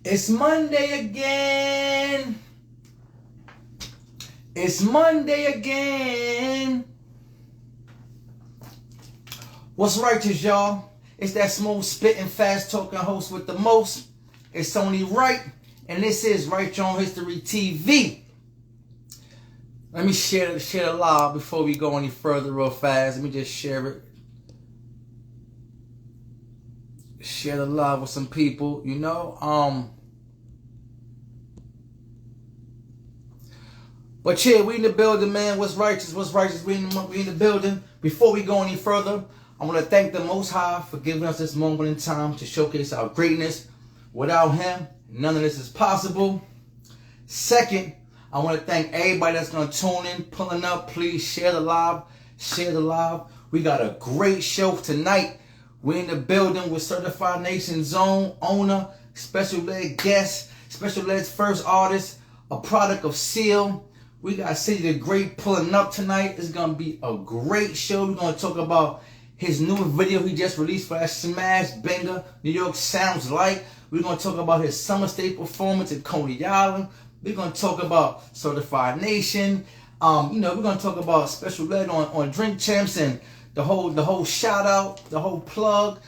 It's Monday again. It's Monday again. What's righteous, y'all? It's that smooth spitting, fast talking host with the most. It's only right, and this is Right On History TV. Let me share the live before we go any further real fast. Let me just share it. Share the live with some people, you know. But yeah, we in the building, man. What's righteous? What's righteous? We in the building. Before we go any further, I want to thank the Most High for giving us this moment in time to showcase our greatness. Without Him, none of this is possible. Second, I want to thank everybody that's going to tune in, pulling up. Please share the live. Share the live. We got a great show tonight. We're in the building with Certified Nation Zone owner, special ed guest, special ed's first artist, a product of Seal. We got City the Great pulling up tonight. It's going to be a great show. We're going to talk about his new video he just released for that smash banger, New York Sounds Like. We're going to talk about his Summer State performance in Coney Island. We're going to talk about Certified Nation. We're going to talk about special ed on Drink Champs and the whole shout out, the whole plug,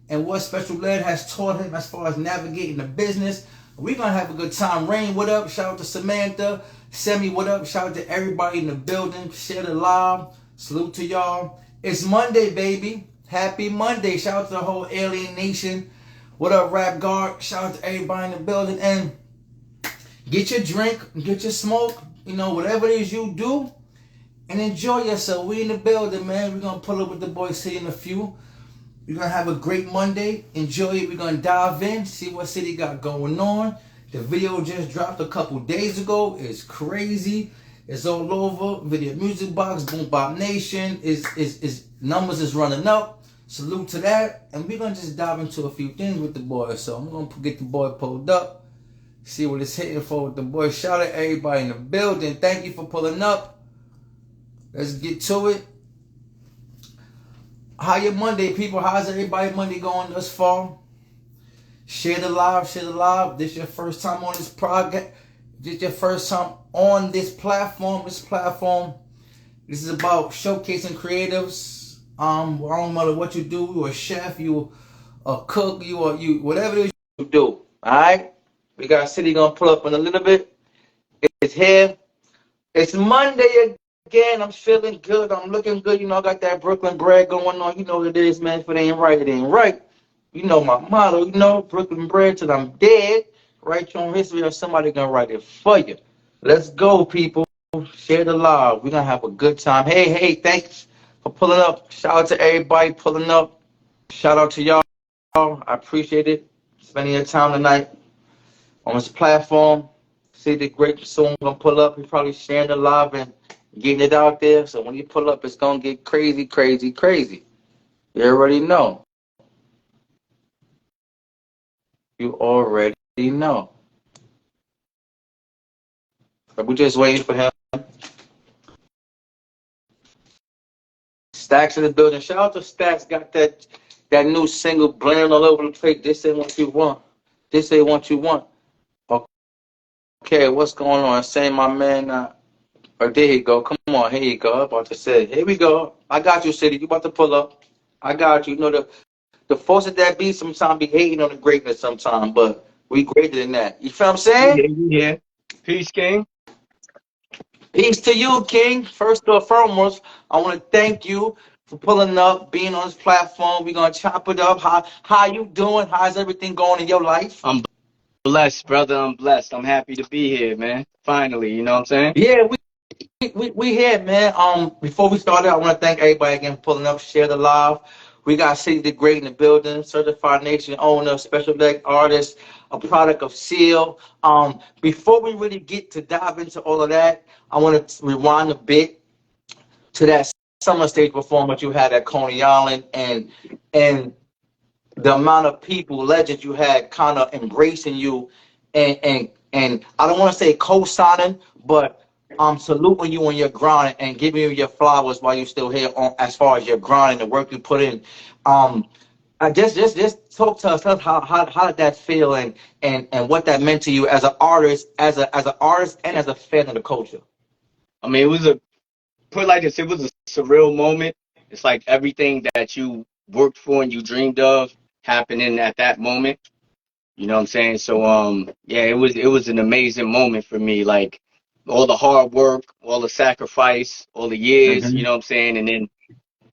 and what special ed has taught him as far as navigating the business. We're going to have a good time. Rain, what up? Shout out to Samantha. Semi, what up? Shout out to everybody in the building. Share the live. Salute to y'all. It's Monday, baby. Happy Monday. Shout out to the whole Alien Nation. What up, Rap Guard? Shout out to everybody in the building. And get your drink, get your smoke, whatever it is you do, and enjoy yourself. We in the building, man. We're going to pull up with the boys City in a few. We're going to have a great Monday. Enjoy it. We're going to dive in, see what City got going on. The video just dropped a couple days ago. It's crazy. It's all over. Video Music Box, Boom Bop Nation. Is numbers is running up. Salute to that. And we're going to just dive into a few things with the boys. So I'm going to get the boy pulled up. See what it's hitting for with the boys. Shout out to everybody in the building. Thank you for pulling up. Let's get to it. How your Monday, people? How's everybody Monday going thus far? Share the live, share the live. This your first time on this project. This your first time on this platform. This is about showcasing creatives. I don't matter what you do. You a chef, you a cook, you whatever it is you do. Alright? We got City gonna pull up in a little bit. It's here. It's Monday again. I'm feeling good. I'm looking good. I got that Brooklyn bread going on. You know what it is, man. If it ain't right, it ain't right. You know my motto, Brooklyn bread till I'm dead. Write your own history or somebody gonna write it for you. Let's go, people. Share the live. We're gonna have a good time. Hey, thanks for pulling up. Shout out to everybody pulling up. Shout out to y'all. I appreciate it. Spending your time tonight on this platform. See the great soon gonna pull up. He's probably sharing the live and getting it out there. So when you pull up, it's gonna get crazy, crazy, crazy. You already know. You already know. But we're just waiting for him. Stacks in the building. Shout out to Stacks. Got that new single blaring all over the place. This ain't what you want. This ain't what you want. Okay, what's going on? Saying my man. There you go. Come on, here you go. I'm about to say. Here we go. I got you, City. You about to pull up. I got you. The force of that beat sometimes be hating on the greatness sometimes, but we greater than that. You feel what I'm saying? Yeah. Peace, King. Peace to you, King. First and foremost, I want to thank you for pulling up, being on this platform. We're gonna chop it up. How you doing? How's everything going in your life? I'm blessed, brother. I'm blessed. I'm happy to be here, man. Finally, you know what I'm saying? Yeah, we here, man. Before we start out, I want to thank everybody again for pulling up, share the live. We got City the Great in the building, Certified Nation owner, special ed artist, a product of Seal. Before we really get to dive into all of that, I want to rewind a bit to that summer stage performance you had at Coney Island and the amount of people, legends you had kind of embracing you and I don't want to say co-signing, but saluting you on your grind and giving you your flowers while you're still here on as far as your grind and the work you put in. Um Just talk to us. Tell us how did that feel, and what that meant to you as an artist, as an artist, and as a fan of the culture. I mean, it was a put it like this. It was a surreal moment. It's like everything that you worked for and you dreamed of happening at that moment. You know what I'm saying? So yeah, it was an amazing moment for me. Like all the hard work, all the sacrifice, all the years, you Hmm. know what I'm saying? And then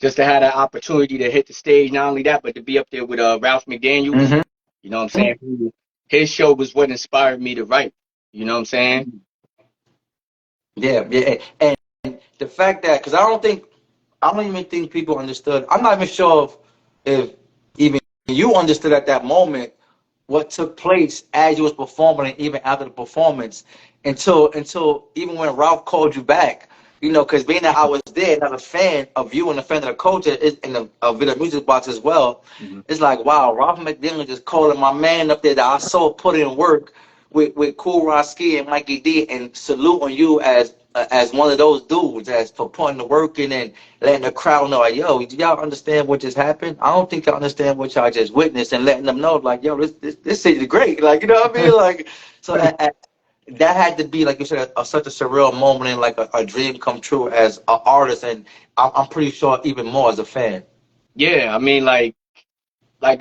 just to have that opportunity to hit the stage, not only that, but to be up there with Ralph McDaniels, Hmm. you know what I'm saying? His show was what inspired me to write. You know what I'm saying? Yeah, yeah, and the fact that because I don't even think people understood. I'm not even sure if even you understood at that moment what took place as you was performing and even after the performance until even when Ralph called you back. You know, because being that I was there and I'm a fan of you and a fan of the culture and the Video Music Box as well, Mhm. it's like, wow, Ralph McDaniel just calling my man up there that I saw put in work with Cool Roski and Mikey D and saluting you as one of those dudes as for putting the work in and letting the crowd know, like, yo, do y'all understand what just happened? I don't think y'all understand what y'all just witnessed, and letting them know, like, yo, this city is great. Like, you know what I mean? Like, so that had to be, like you said, such a surreal moment and like a dream come true as an artist, and I'm pretty sure even more as a fan. Yeah, I mean, like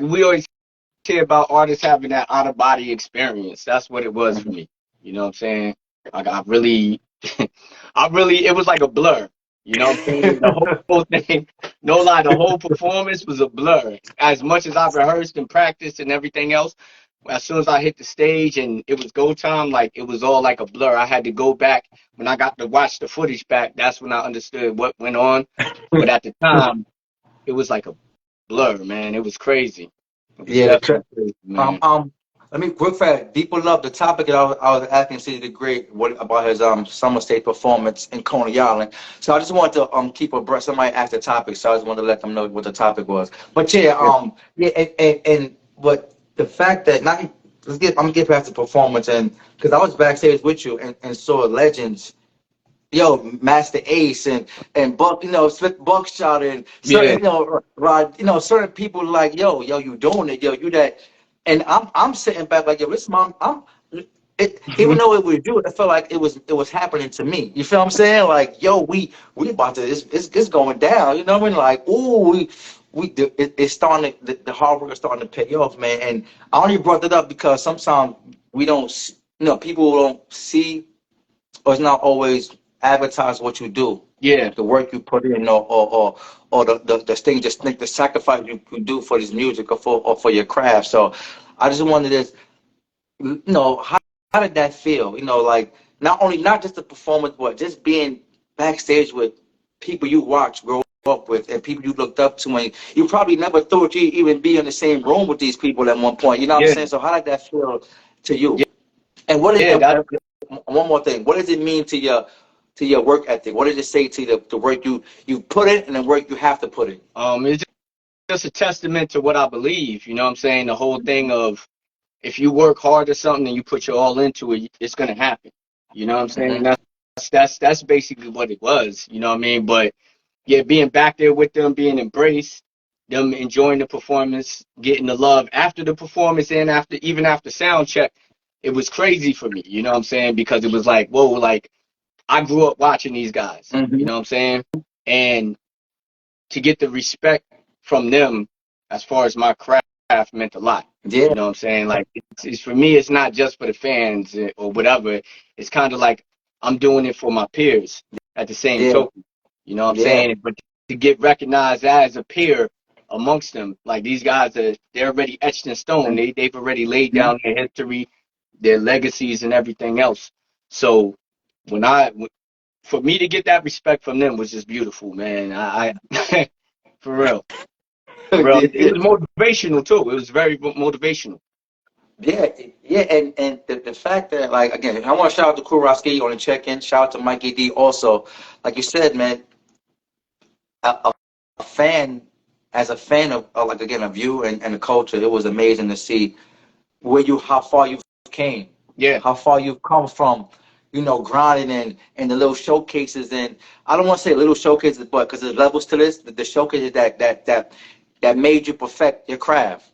we always hear about artists having that out of body experience. That's what it was for me. You know what I'm saying? Like I really, it was like a blur. You know what I'm saying? The whole thing, no lie, the whole performance was a blur. As much as I've rehearsed and practiced and everything else, as soon as I hit the stage and it was go time, like it was all like a blur. I had to go back when I got to watch the footage back. That's when I understood what went on. But at the time, it was like a blur, man. It was crazy. It was Yeah, definitely crazy, man. let me quick fact. People love the topic that I was asking City the Great what about his summer state performance in Coney Island. So I just wanted to keep abreast. Somebody asked the topic, so I just wanted to let them know what the topic was. But yeah, Yeah, yeah, and but the fact that not I'm gonna get past the performance and because I was backstage with you and saw legends. Yo, Master Ace and Buck, you know, Smith Buckshot and certain, yeah, you know, Rod, you know, certain people like, yo, you doing it, yo, you that, and I'm sitting back like, yo, this mom, even though it was you, it felt like it was happening to me. You feel what I'm saying? Like, yo, we about to, it's going down. You know what I mean? Like, ooh, it's starting to, the hard work is starting to pay off, man. And I only brought that up because sometimes we don't, people don't see or it's not always advertise what you do, yeah, the work you put in, or the thing, just think the sacrifice you do for this music or for your craft. So I just wanted to, how did that feel? Like not just the performance, but just being backstage with people you watch grow up with and people you looked up to, and you probably never thought you'd even be in the same room with these people at one point. You know what I'm yeah, saying? So how did that feel to you? And what is yeah. That and one more thing? What does it mean to your work ethic? What does it say to the work you put in and the work you have to put in? it's just a testament to what I believe. You know what I'm saying? The whole thing of if you work hard or something and you put your all into it, it's gonna happen. You know what I'm saying? Hmm. That's basically what it was. You know what I mean? But yeah, being back there with them, being embraced, them enjoying the performance, getting the love after the performance and after even after sound check, it was crazy for me. You know what I'm saying? Because it was like, whoa, like I grew up watching these guys. You Hmm. know what I'm saying? And to get the respect from them as far as my craft meant a lot. Yeah. You know what I'm saying? Like it's for me, it's not just for the fans or whatever. It's kind of like I'm doing it for my peers at the same Yeah. token. You know what I'm Yeah. saying? But to get recognized as a peer amongst them, like these guys they're already etched in stone. They've already laid Mhm. down their history, their legacies, and everything else. So when I for me to get that respect from them was just beautiful, man. I for real, for real. It was motivational too. It was very motivational. Yeah, yeah, and the fact that, like, again, I want to shout out to Kuroski on the check-in. Shout out to Mikey D also. Like you said, man, a fan, as a fan of like, again, of you and the culture, it was amazing to see how far you've came, Yeah, how far you've come from, grinding and the little showcases. And I don't want to say little showcases, but because there's levels to this, the showcases that that made you perfect your craft,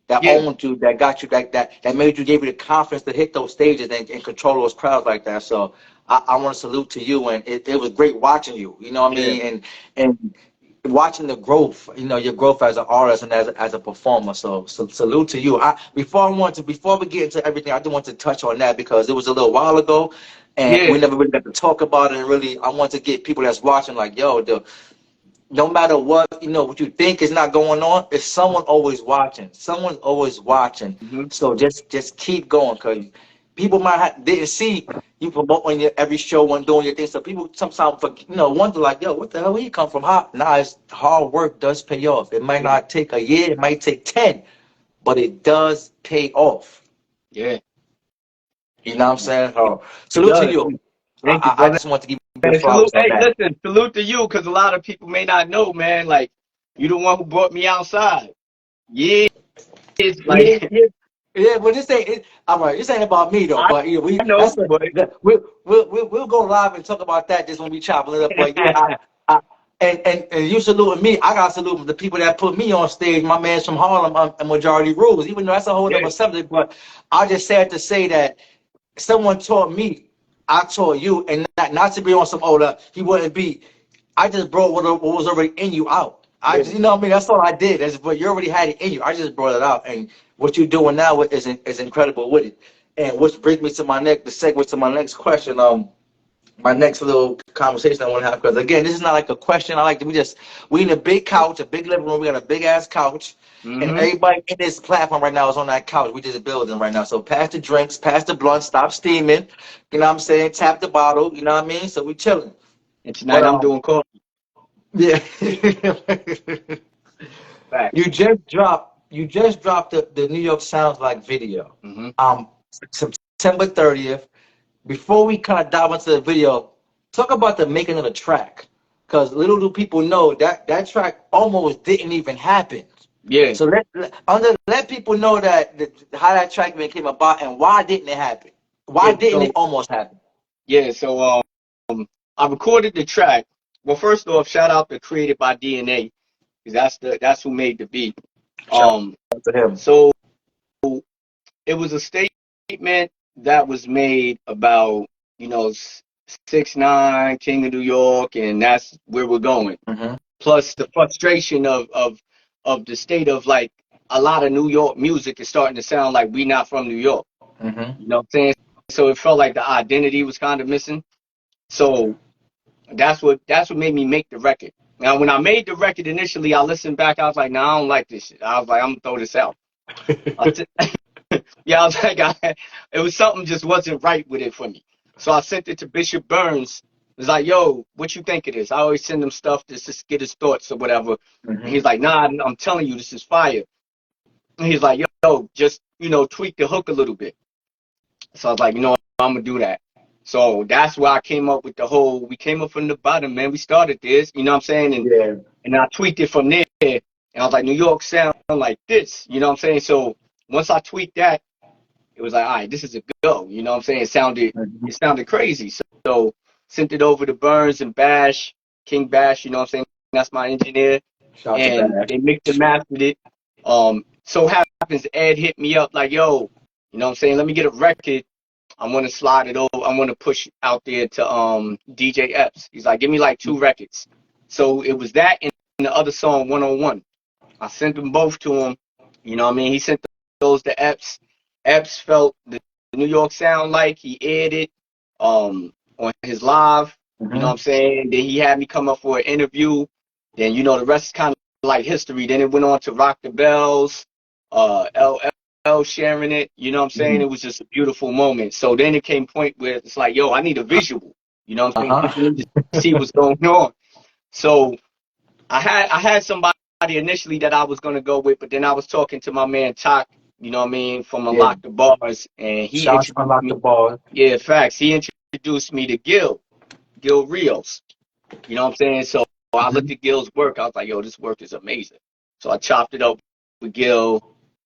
that Yeah. owned you, that got you, that made you, gave you the confidence to hit those stages and control those crowds like that. So I want to salute to you, and it was great watching you. You know what I Yeah. mean? And watching the growth, your growth as an artist and as a performer. So salute to you. Before we get into everything, I do want to touch on that because it was a little while ago, and we Yeah. never really got to talk about it. And really, I want to get people that's watching like, yo, no matter what, what you think is not going on, it's someone always watching. Someone's always watching. Hmm. So just keep going, because people didn't see you promoting your every show and doing your thing. So people sometimes wonder like, yo, what the hell where you come from? Nah, it's hard work does pay off. It might Yeah. not take a year, it might take 10, but it does pay off. Yeah. You know what I'm saying? It Salute to does. you. Thank you, I brother. just want to give you your And flowers salute. on Hey, that. listen, salute to you, because a lot of people may not know, man. Like, you the one who brought me outside. Yeah. It's Yeah, like, yeah, yeah. But this ain't. All right, this ain't about me though. I But we know, that's but we'll go live and talk about that just when we chopping it up. But yeah, and you saluting me. I got to salute the people that put me on stage. My man's from Harlem, and Majority Rules. Even though that's a whole yeah, other subject, but I just said to say that someone taught me. I taught you, and not to be on some older. He wouldn't be. I just brought what was already in you out. yeah. You know what I mean? That's all I did. But you already had it in you. I just brought it out, and what you're doing now is incredible with it. And which brings me to the segue to my next question. My next little conversation I want to have, because again, this is not like a question. I like to we in a big couch, a big living room. We got a big ass couch, and Mm-hmm. everybody in this platform right now is on that couch. We just building right now. So pass the drinks, pass the blunt, stop steaming. You know what I'm saying? Tap the bottle. You know what I mean? So we chilling. And But tonight I'm doing coffee. yeah. Back. You just dropped the New York Sounds Like video. Mm-hmm. Um September 30th. Before we kind of dive into the video, talk about the making of the track. Because little do people know that track almost didn't even happen. Yeah. So let people know how that track even came about and why didn't it happen? Why Yeah. didn't it So almost happen? yeah. So I recorded the track. Well, first off, shout out to Created by DNA, because that's who made the beat. Shout Um. out to him. So it was a statement that was made about, 6ix9ine, King of New York, and that's where we're going. Mm-hmm. Plus the frustration of the state of, like, a lot of New York music is starting to sound like we not from New York. Mm-hmm. You know what I'm saying? So it felt like the identity was kind of missing. So that's what made me make the record. Now, when I made the record initially, I listened back. I was like, "Nah, I don't like this shit." I was like, "I'm gonna throw this out." Yeah, I was like, it was something just wasn't right with it for me. So I sent it to Bishop Burns. It was like, "Yo, what you think of this?" I always send him stuff just to get his thoughts or whatever. And Mm-hmm. he's like, "Nah, I'm telling you, this is fire." And he's like, "Yo, just tweak the hook a little bit." So I was like, I'm gonna do that. So that's why I came up with we came up from the bottom, man. We started this, you know what I'm saying? Yeah. And I tweaked it from there. And I was like, New York sound like this, you know what I'm saying? So once I tweaked that, it was like, all right, this is a go, you know what I'm saying? Mm-hmm. It sounded crazy. So sent it over to Burns and Bash, King Bash, you know what I'm saying? That's my engineer. Shout out to And Bash. they mixed and mastered it. So happens Ed hit me up like, yo, you know what I'm saying? Let me get a record. I'm gonna slide it over. I'm gonna push out there to DJ Epps. He's like, give me like 2 records. So it was that and the other song 101. I sent them both to him. You know what I mean? He sent those to Epps. Epps felt the New York sound like he aired it on his live. You know what Mm-hmm. I'm saying? Then he had me come up for an interview. Then the rest is kind of like history. Then it went on to Rock the Bells, LL sharing it. You know what I'm saying? Mm-hmm. It was just a beautiful moment. So then it came point where it's like, yo, I need a visual. You know what I'm saying? People Uh-huh. need to see what's going on. So I had somebody initially that I was gonna go with, but then I was talking to my man Tok, you know what I mean, from Yeah. Unlock the Bars, and he Shout out to introduced Unlock the me. Ball. Yeah, facts. He introduced me to Gil Rios. You know what I'm saying? So I Mm-hmm. looked at Gil's work. I was like, yo, this work is amazing. So I chopped it up with Gil.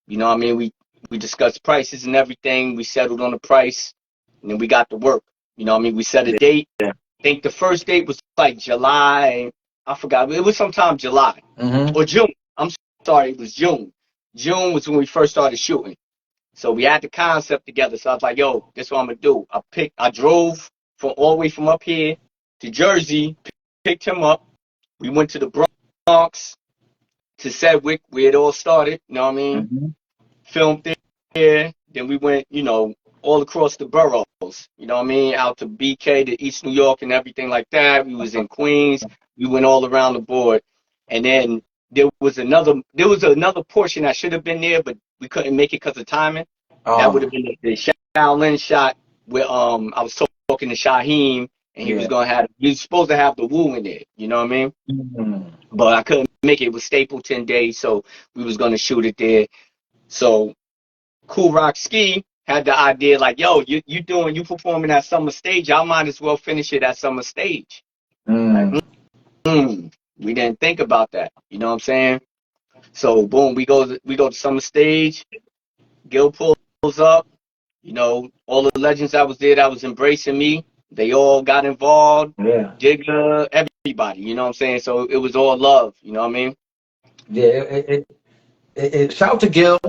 You know what I mean? We discussed prices and everything. We settled on the price, and then we got to work. You know what I mean? We set a date. Yeah. I think the first date was like July. I forgot. It was sometime July Mm-hmm. or June. I'm sorry, it was June. June was when we first started shooting. So we had the concept together. So I was like, yo, this is what I'm gonna do. I drove from all the way from up here to Jersey, picked him up. We went to the Bronx, to Sedgwick, where it all started, you know what I mean? Mm-hmm. Filmed there. Then we went, all across the boroughs, you know what I mean? Out to BK, to East New York and everything like that. We was in Queens. We went all around the board. And then there was another portion that should have been there, but we couldn't make it because of timing. That would have been the Shaolin shot where I was talking to Shaheem, and he was supposed to have the Wu in there, you know what I mean? Mm-hmm. But I couldn't make it. It was Stapleton Day, so we was gonna shoot it there. So Cool Rock Ski had the idea like, yo, you performing at Summer Stage, I might as well finish it at Summer Stage. Mm. Like, we didn't think about that. You know what I'm saying? So boom, we go to Summer Stage. Gil pulls up. All the legends that was there that was embracing me, they all got involved. Yeah. Jigga, everybody. You know what I'm saying? So it was all love. You know what I mean? Yeah. Shout out to Gil.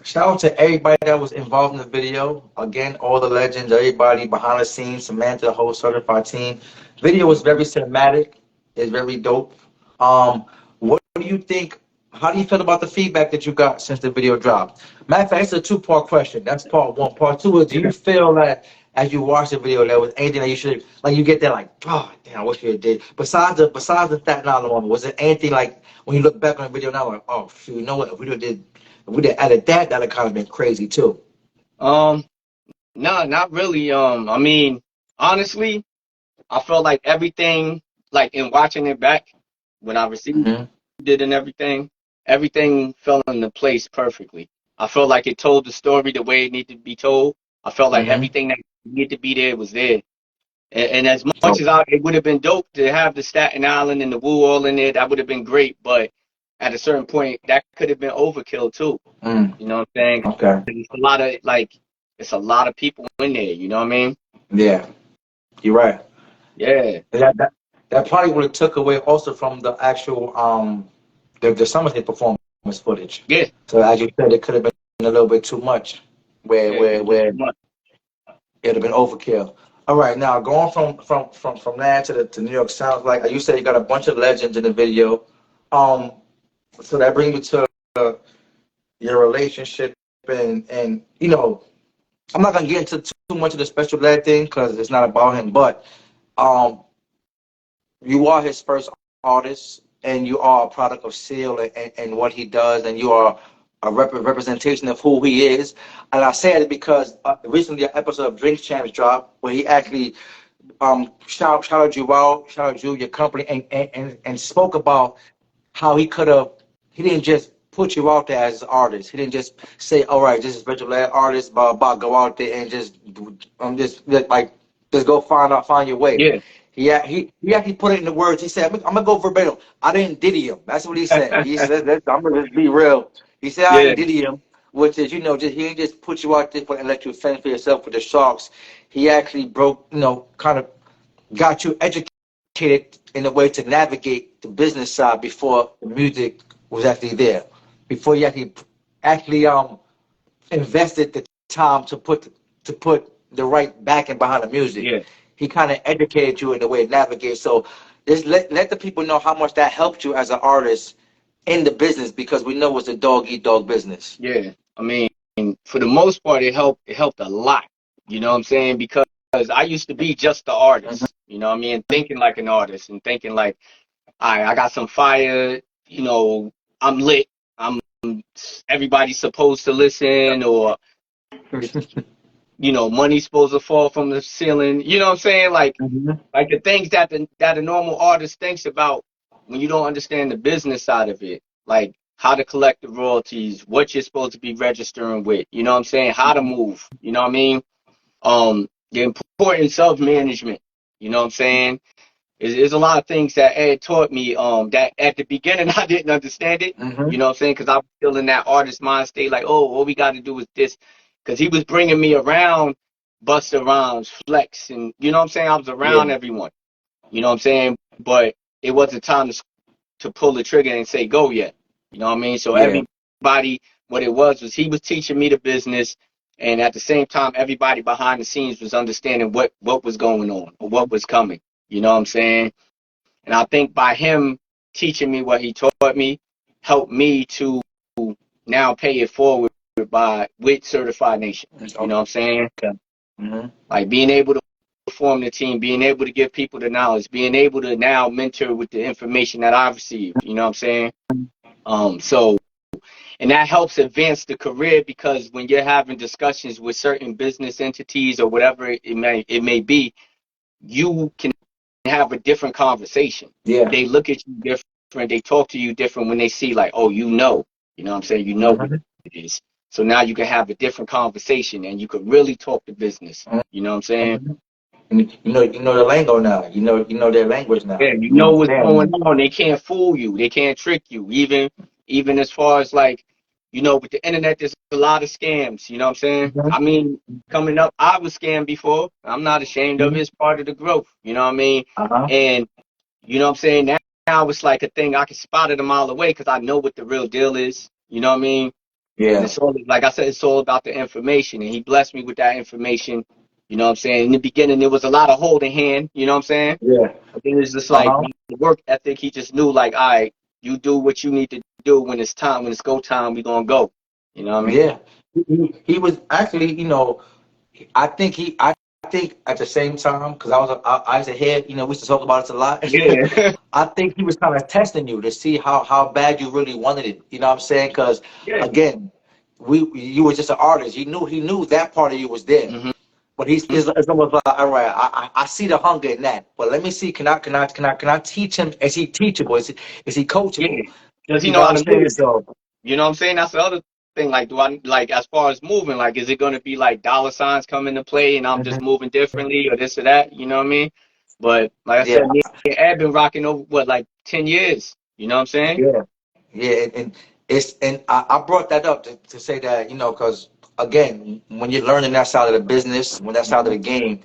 Shout out to everybody that was involved in the video. Again, all the legends, everybody behind the scenes, Samantha, the whole certified team. Video was very cinematic. It's very dope. What do you think? How do you feel about the feedback that you got since the video dropped? Matter of fact, it's a two-part question. That's part one. Part two is, do you feel that as you watch the video, there was anything that you should, like, you get there like, oh, damn, I wish you did. Besides the Staten Island moment, was it anything like when you look back on the video now, like, oh, shoot, you know what? If we did added that, that'd kind of been crazy too. No, not really. I mean, honestly, I felt like everything, like in watching it back, when I received it and everything fell into place perfectly. I felt like it told the story the way it needed to be told. I felt like everything that needed to be there was there. And as much as it would have been dope to have the Staten Island and the Wu all in there, that would have been great. But at a certain point, that could have been overkill too. You know what I'm saying? Okay. It's a lot of people in there. You know what I mean? Yeah, you're right. Yeah. That probably would have took away also from the actual the Summer State performance footage. Yeah. So as you said, it could have been a little bit too much, where it'd have been overkill. All right, now going from that to New York, sounds like you said you got a bunch of legends in the video. So that brings me to your relationship and I'm not gonna get into too much of the special ed thing because it's not about him, but you are his first artist and you are a product of Seal and what he does, and you are a representation of who he is. And I say it because recently an episode of Drinks Champs dropped where he actually shouted you out, shouted you, your company, and spoke about how he didn't just put you out there as an artist. He didn't just say, all right, this is special ed artist, blah, blah, go out there and just go find your way. Yeah. He actually put it in the words. He said, I'm gonna go verbatim. I didn't diddy him. That's what he said. He said, I'm gonna just be real. He said, I didn't diddy him, which is, he didn't just put you out there and let you fend for yourself with the sharks. He actually kind of got you educated in a way to navigate the business side before the music was actually there. Before you actually invested the time to put the right backing behind the music. Yeah. He kind of educated you in the way to navigate. So just let the people know how much that helped you as an artist in the business, because we know it's a dog eat dog business. Yeah. I mean, for the most part, it helped a lot. You know what I'm saying? Because I used to be just the artist, you know what I mean? Thinking like an artist and thinking like, I got some fire, I'm lit. Everybody's supposed to listen, or money's supposed to fall from the ceiling. You know what I'm saying? Like the things that a normal artist thinks about when you don't understand the business side of it, like how to collect the royalties, what you're supposed to be registering with. You know what I'm saying? How to move. You know what I mean? The importance of management. You know what I'm saying? There's a lot of things that Ed taught me that at the beginning I didn't understand it. You know what I'm saying? Because I was still in that artist mind state, like, oh, all we got to do is this. Because he was bringing me around Busta Rhymes, Flex, and you know what I'm saying? I was around everyone. You know what I'm saying? But it wasn't time to pull the trigger and say go yet. You know what I mean? So Yeah. everybody, what it was he was teaching me the business, and at the same time, everybody behind the scenes was understanding what was going on or what was coming. You know what I'm saying? And I think by him teaching me what he taught me helped me to now pay it forward with Certified Nation. You know what I'm saying? Okay. Mm-hmm. Like being able to form the team, being able to give people the knowledge, being able to now mentor with the information that I've received. You know what I'm saying? So and that helps advance the career, because when you're having discussions with certain business entities or whatever it may be, you can have a different conversation. Yeah. They look at you different, they talk to you different when they see like, oh, you know what I'm saying, you know what Mm-hmm. it is. So now you can have a different conversation and you can really talk the business. You know what I'm saying? Mm-hmm. And you know the lingo now. You know their language now. Yeah, you You know what's going understand. on. They can't fool you. They can't trick you. Even as far as like, with the internet, there's a lot of scams. You know what I'm saying? I mean, coming up, I was scammed before. I'm not ashamed of it. Mm-hmm. It's part of the growth. You know what I mean? Uh-huh. And you know what I'm saying? Now it's like a thing I can spot it a mile away because I know what the real deal is. You know what I mean? And Yeah. it's all, like I said, it's all about the information. And he blessed me with that information. You know what I'm saying? In the beginning, there was a lot of holding hand. You know what I'm saying? Yeah. But then it's just like Uh-huh. the work ethic. He just knew, like, all right, you do what you need to do when it's time. When it's go time, we gonna go. You know what I mean? Yeah. He was actually, I think I think at the same time, because I was ahead, we used to talk about it a lot. Yeah. I think he was kind of testing you to see how bad you really wanted it. You know what I'm saying? Because Yeah. again, you were just an artist. He knew that part of you was there. Hmm. But it's almost like, all right, I see the hunger in that. But let me see, can I teach him? Is he teachable? Is he Yeah. coachable? Does he You know know what how I'm to saying? move? So You know what I'm saying? That's the other thing. Like, do I, like, as far as moving, like, is it gonna be like dollar signs come into play and I'm just mhm. moving differently or this or that? You know what I mean? But like I Yeah, said, me and Ed been rocking over what, like 10 years. You know what I'm saying? yeah. Yeah, and I brought that up to say that, because again, when you're learning that side of the business, when that side of Hmm. the game,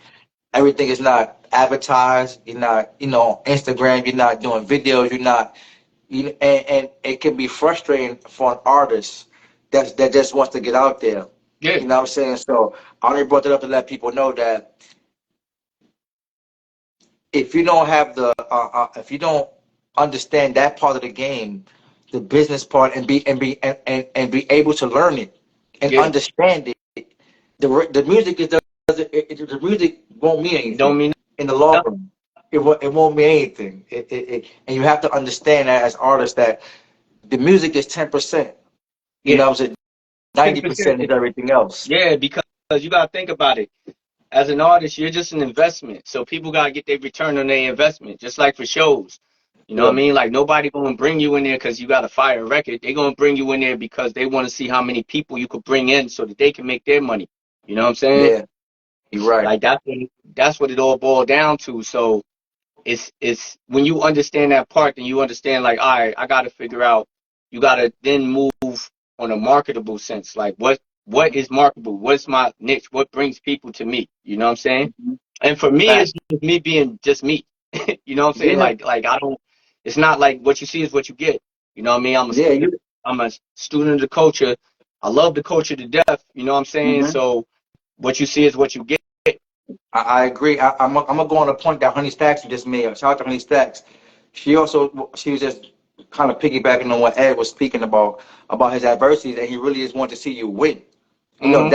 everything is not advertised. You're not, Instagram. You're not doing videos. You're not, and it can be frustrating for an artist that just wants to get out there. Yeah. You know what I'm saying? So I only brought that up to let people know that if you don't have if you don't understand that part of the game, the business part, and be able to learn it and Yeah. understand it, the music the music won't mean Don't anything mean in the long nothing. run. It won't mean anything. And you have to understand that as artists that the music is 10%. You Yeah. know what I'm saying? 10%. 90% is everything else. Yeah, because you gotta think about it. As an artist, you're just an investment. So people gotta get their return on their investment, just like for shows. You know what I Yeah, mean? Like nobody gonna bring you in there because you got a fire record. They gonna bring you in there because they want to see how many people you could bring in so that they can make their money. You know what I'm saying? yeah, you're right. Like that's what it all boiled down to. So it's when you understand that part, then you understand like, all right, I gotta figure out. You gotta then move on a marketable sense. Like what is marketable? What's my niche? What brings people to me? You know what I'm saying? And for me, Fact. it's just me being just me. You know what I'm saying? Yeah, Like I don't. It's not like what you see is what you get. You know what I mean? yeah, you. I'm a student of the culture. I love the culture to death. You know what I'm saying? Mhm. So what you see is what you get. I agree. I'm gonna go on a point that Honey Stacks just made. Shout out to Honey Stacks. She was just kind of piggybacking on what Ed was speaking about his adversities, and he really just wanted to see you win. Hmm.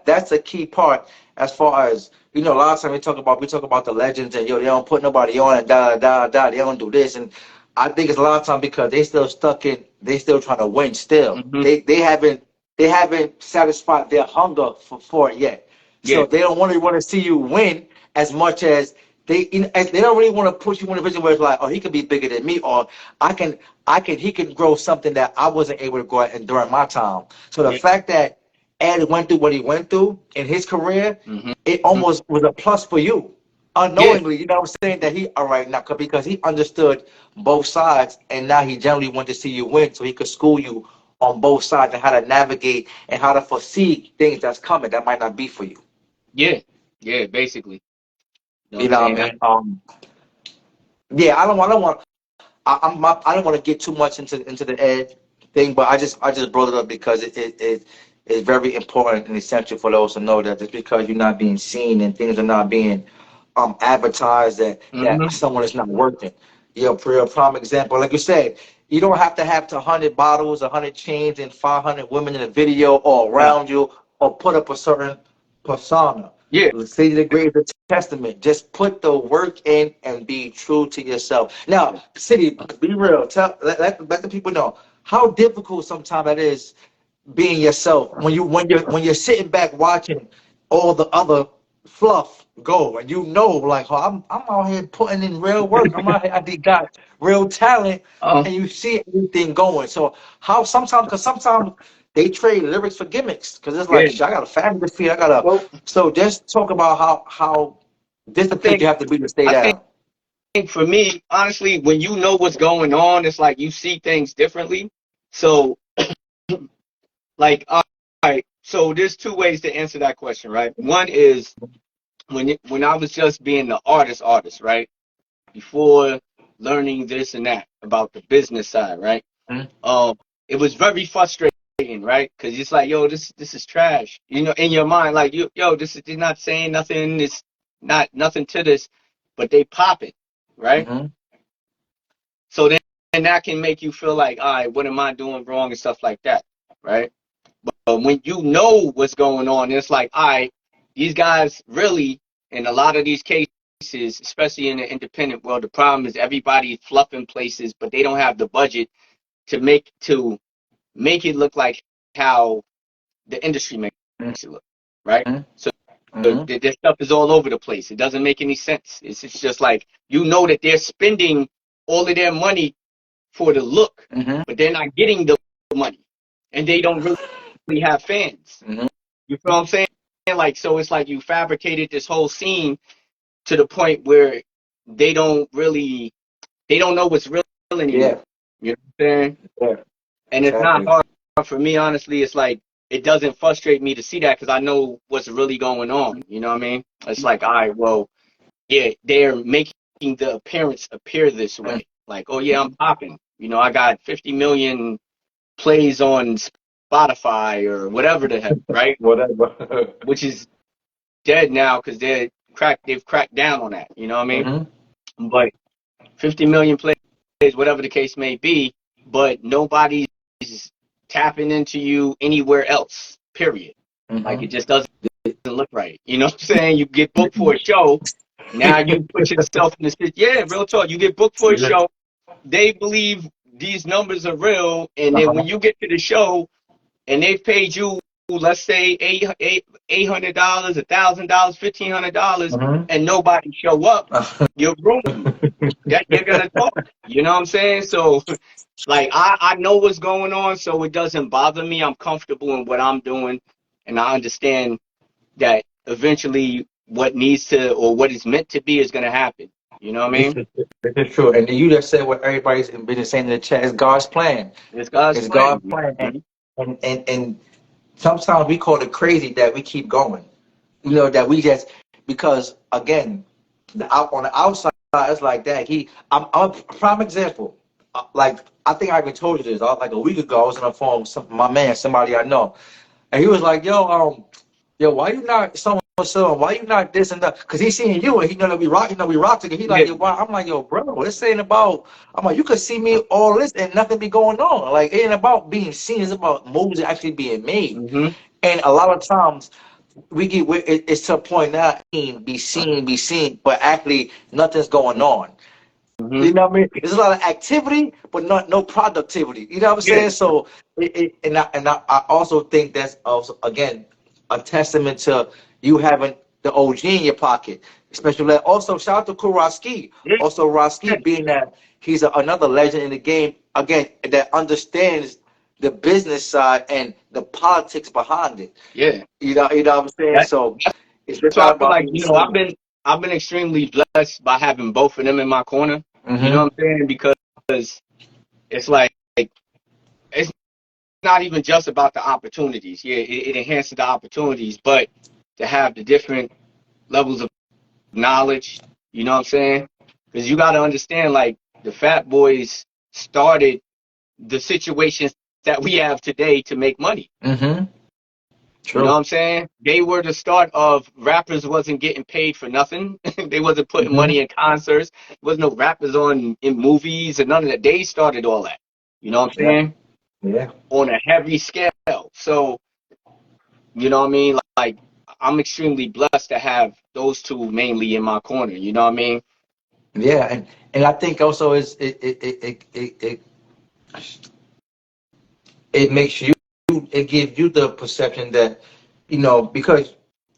That's a key part as far as a lot of times we talk about the legends and they don't put nobody on and da they don't do this, and I think it's a lot of times because they still trying to win still. Hmm. They haven't satisfied their hunger for it yet. Yeah. So they don't want to see you win as much as they don't really want to put you in a position where it's like, oh, he could be bigger than me, or he can grow something that I wasn't able to grow at during my time. So the Yeah. fact that Ed went through what he went through in his career, Hmm. it almost was a plus for you. Yeah. Unknowingly, you know what I'm saying? That he, all right, now, because he understood both sides, and now he generally wanted to see you win so he could school you on both sides and how to navigate and how to foresee things that's coming that might not be for you. Yeah. Yeah. Basically. You know what You I'm know what saying? I mean? Yeah, I don't want. I don't want to get too much into the Ed. thing, but I just brought it up because it is very important and essential for those to know that just because you're not being seen and things are not being advertised that Mm-hmm. someone is not working. You know, for a prime example, like you said, you don't have to have 100 bottles, 100 chains, and 500 women in a video all Nah. around you, or put up a certain persona. Yeah. Let's say the greatest testament. Just put the work in and be true to yourself. Now, City, be real. Let the people know how difficult sometimes it is being yourself when you're sitting back watching all the other fluff go, and you know, like, oh, I'm out here putting in real work. I'm out here, I did got real talent, Uh, and you see everything going. So how sometimes, because sometimes they trade lyrics for gimmicks, because it's like, yeah. shit, I got a family to feed. I got a. Well, So just talk about how I disciplined think you have to be to stay I think down. for me, honestly, when you know what's going on, it's like you see things differently. So, like, all right. So there's two ways to answer that question, right? One is when I was just being the artist, right? Before learning this and that about the business side, right? Mhm. Um, it was very frustrating, right? Because it's like, yo, this is trash. You know, in your mind, like, yo, this is they're not saying nothing. It's not nothing to this, but they pop it, right? Mhm. So then and that can make you feel like, all right, what am I doing wrong and stuff like that, right? But when you know what's going on, it's like, all right, these guys really, in a lot of these cases, especially in the independent world, the problem is everybody's fluffing places, but they don't have the budget to make it look like how the industry makes it look, right? Mhm. So Mhm. their stuff is all over the place. It doesn't make any sense. It's just like you know that they're spending all of their money for the look, Mhm. but they're not getting the money, and they don't really have fans. Mhm. You feel what I'm saying? Like, so it's like you fabricated this whole scene to the point where they don't really, they don't know what's real anymore. Yeah. You know what I'm saying? Yeah. And it's not Exactly. hard for me, honestly. It's like, it doesn't frustrate me to see that because I know what's really going on. You know what I mean? It's like, all right, well, yeah, they're making the appearance appear this way. Like, oh yeah, I'm popping. You know, I got 50 million plays on Spotify or whatever the heck, right? Whatever. Which is dead now because they've cracked down on that. You know what I mean? Mhm. But 50 million plays, whatever the case may be, but nobody's tapping into you anywhere else. Period. Like Mhm. it just doesn't look right. You know what I'm saying? You get booked for a show. Now you put yourself in the situation. Yeah, real talk. You get booked for a show. They believe these numbers are real, and then Uh-huh. when you get to the show and they've paid you, let's say $800, $1,000, $1,500, Mhm. and nobody show up, you're ruined. That you're gonna talk. You know what I'm saying? So, like, I know what's going on, so it doesn't bother me. I'm comfortable in what I'm doing, and I understand that eventually what needs to or what is meant to be is gonna happen. You know what I This mean? is this is true. And you just said what everybody's been saying in the chat is God's plan. It's God's It's God's plan. plan. And sometimes we call it crazy that we keep going. You know, that we just because again, on the outside it's like that. I'm a prime example. Like I think I even told you this. Like a week ago, I was on the phone with my man, somebody I know, and he was like, yo, why you not so and so? Why you not this and that? Because he seeing you and he know that we rock together. He like, Yeah. yo, why? I'm like, yo, bro, this ain't about. I'm like, you could see me all this and nothing be going on. Like, it ain't about being seen. It's about movies actually being made. Mm-hmm. And a lot of times it's to a point now, be seen, but actually nothing's going on. Mm-hmm. You know what I mean? There's a lot of activity, but not no productivity. You know what I'm Yeah. saying? So, I also think that's also again a testament to you having the OG in your pocket. Especially also shout out to Kuraski. Yeah. Also Roski being that he's another legend in the game again that understands the business side and the politics behind it. Yeah. You know what I'm saying? That, So it's just so I not feel about like, being you know, seen. I've been extremely blessed by having both of them in my corner. You know Mm-hmm. what I'm saying? Because it's like it's not even just about the opportunities. Yeah, it enhances the opportunities, but to have the different levels of knowledge, you know what I'm saying? Because you got to understand, like the Fat Boys started the situations that we have today to make money. Mm-hmm. You know what I'm saying? They were the start of rappers wasn't getting paid for nothing. They wasn't putting money in concerts. There was no rappers in movies and none of that. They started all that. You know what I'm saying? Yeah. On a heavy scale. So, you know what I mean? Like I'm extremely blessed to have those two mainly in my corner. You know what I mean? Yeah, and I think also is it makes you, it gives you the perception that, because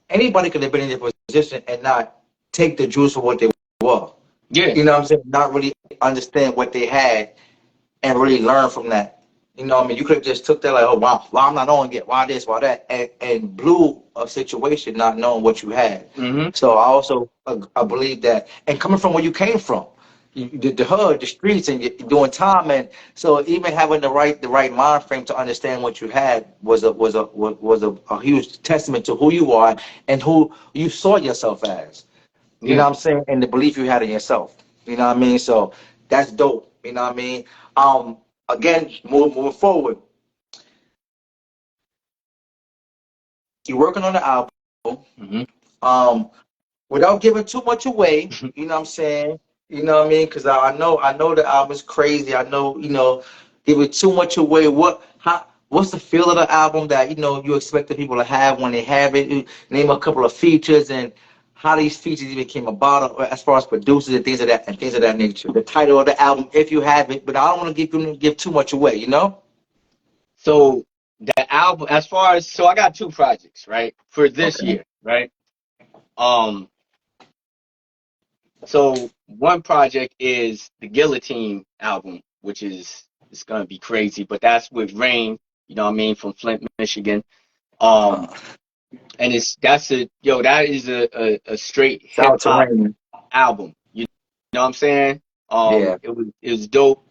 anybody could have been in their position and not take the juice for what they were. Yeah. You know what I'm saying? Not really understand what they had and really learn from that. You know what I mean? You could have just took that like, oh, wow, why I'm not on yet? Why this, why that? And blew a situation not knowing what you had. Mm-hmm. So I also I believe that, and coming from where you came from, the hood, the streets, and you're doing time, and so even having the right mind frame to understand what you had was a huge testament to who you are and who you saw yourself as. You know Yeah. what I'm saying? And the belief you had in yourself. You know what I mean? So that's dope. You know what I mean? Again, moving forward, you're working on the album. Mm-hmm. Um, without giving too much away, you know what I'm saying? You know what I mean? Because I know the album's crazy. I know, giving too much away. What's the feel of the album that you expect the people to have when they have it? Name a couple of features and how these features even came about, as far as producers and things of that nature. The title of the album, if you have it, but I don't want to give too much away. You know? So the album, as far as, so I got two projects, right, for this Okay. year, right? Um, so one project is the Guillotine album, which is it's gonna be crazy, but that's with Rain, you know what I mean, from Flint, Michigan. Um, Uh, and that is a straight Shout hip out to hop Raymond. album. You know what I'm saying? Yeah. It was dope,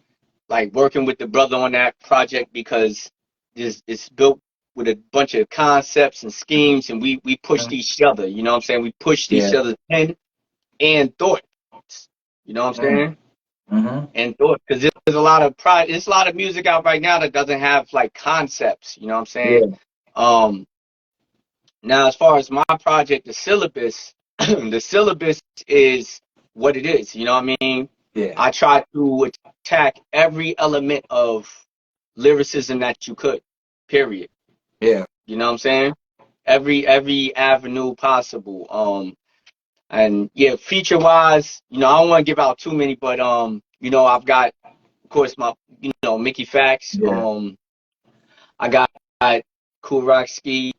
like working with the brother on that project because it's built with a bunch of concepts and schemes, and we pushed each other. You know what I'm saying? We pushed each Yeah. other's pen and thoughts. You know what I'm Mm. saying? Mm-hmm. And thought, because there's a lot of pride. There's a lot of music out right now that doesn't have like concepts. You know what I'm saying? Yeah. Um, Now, as far as my project, the syllabus, the syllabus is what it is. You know what I mean? Yeah. I try to attack every element of lyricism that you could. Period. Yeah. You know what I'm saying? Every avenue possible. And yeah, feature wise, I don't want to give out too many, but I've got, of course, my Mickey Fax. Yeah. I got Cool Rock Ski.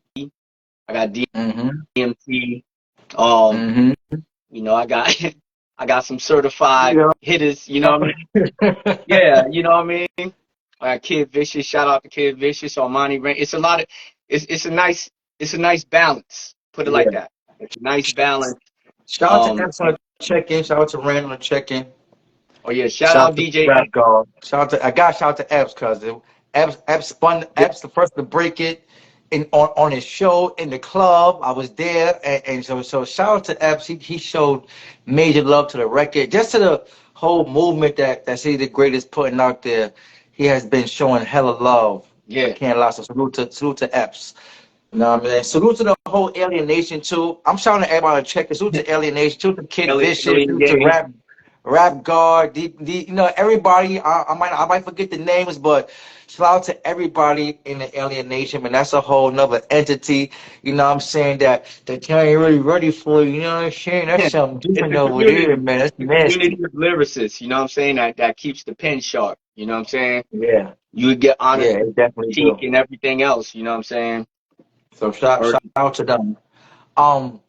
I got Mm-hmm. DMT. Um, Mm-hmm. I got I got some certified Yeah. hitters, you know what I mean? Yeah, you know what I mean? Kid Vicious, shout out to Kid Vicious, Armani Rain. It's a nice balance. Put it like Yeah. that. It's a nice balance. Shout out to Um, Epps on the check-in. Shout out to Rand on the check-in. oh yeah, shout Shout out out to DJ Rap Epps. God. Shout out to Epps, cause Epps the first to break it on his show in the club. I was there, and so shout out to Epps. He showed major love to the record, just to the whole movement that's he the greatest putting out there. He has been showing hella love. I Yeah, can't lie. So salute to Epps. You know what I mean? Salute to the whole Alien Nation too. I'm shouting to everybody to check. Salute to Alien Nation. Salute to Kid Vicious. Alien Salute to Gang. Rap God. Everybody. I might forget the names, but shout out to everybody in the Alien Nation. Man, that's a whole nother entity. You know what I'm saying? That you ain't really ready for. You know what I'm saying? That's something It's different a over there, community. man. That's It's a community nasty. of lyricists, you know what I'm saying? That keeps the pen sharp, you know what I'm saying? Yeah. You would get honor Yeah, it definitely critique do. and everything else, you know what I'm saying? So shout out to them. Um.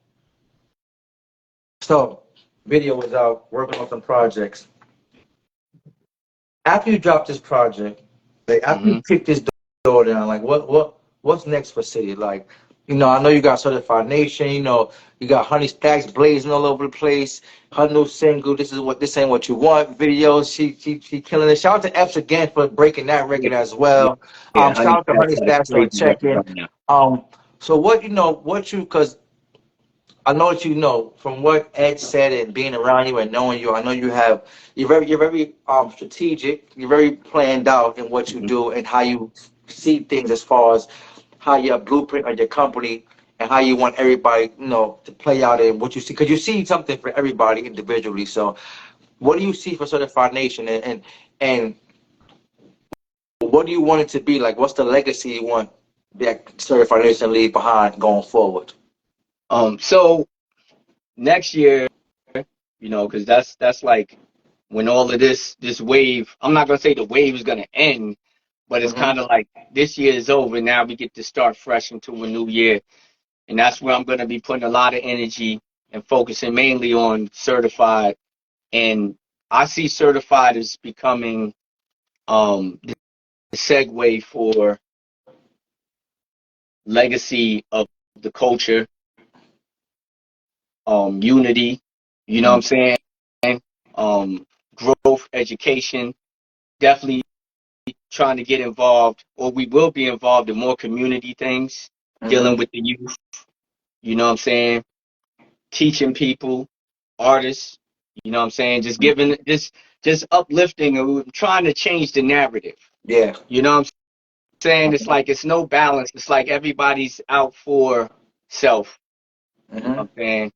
So video was out working on some projects. After you drop this project, like after Hmm. you kick this door down, like what's next for City? Like, I know you got Certified Nation, you got Honey Stacks blazing all over the place. Her new single, this ain't what you want videos. She killing it. Shout out to Epps again for breaking that Yeah, record as yeah, well. yeah. Shout Honey out to Pat Honey got a Stacks on crazy record checking. right now. So because I know that from what Ed said and being around you and knowing you, I know you're very strategic, you're very planned out in what you Hmm. do and how you see things as far as how your blueprint of your company and how you want everybody, to play out in what you see, because you see something for everybody individually. So, what do you see for Certified Nation, and what do you want it to be? Like, what's the legacy you want that Certified Nation leave behind going forward? So next year, because that's like when all of this wave. I'm not gonna say the wave is gonna end, but it's Mm-hmm. kind of like this year is over. Now we get to start fresh into a new year, and that's where I'm gonna be putting a lot of energy and focusing mainly on certified. And I see certified as becoming the segue for legacy of the culture, unity. You know what I'm saying? Growth, education. Definitely trying to get involved, or we will be involved in more community things, Mm-hmm. dealing with the youth. You know what I'm saying? Teaching people, artists. You know what I'm saying? Just giving, just uplifting, and trying to change the narrative. Yeah. You know what I'm saying? It's like it's no balance. It's like everybody's out for self. You know Mm-hmm. what I'm saying?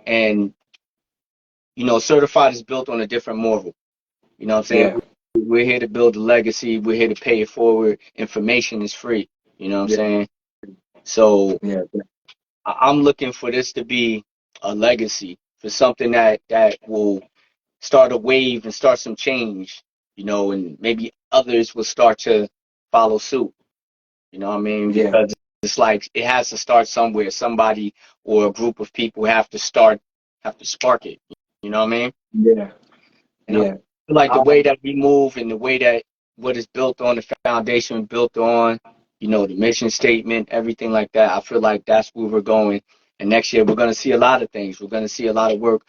And certified is built on a different moral. You know what I'm saying? Yeah. We're here to build a legacy. We're here to pay it forward. Information is free. You know what I'm Yeah. saying? So Yeah. I'm looking for this to be a legacy, for something that will start a wave and start some change, and maybe others will start to follow suit. You know what I mean? Yeah. Because it's like it has to start somewhere. Somebody or a group of people have to spark it. You know what I mean? Yeah. And I Yeah. feel like the way Um, that we move and the way that what is built on, the foundation built on, the mission statement, everything like that, I feel like that's where we're going. And next year we're going to see a lot of things. We're going to see a lot of work.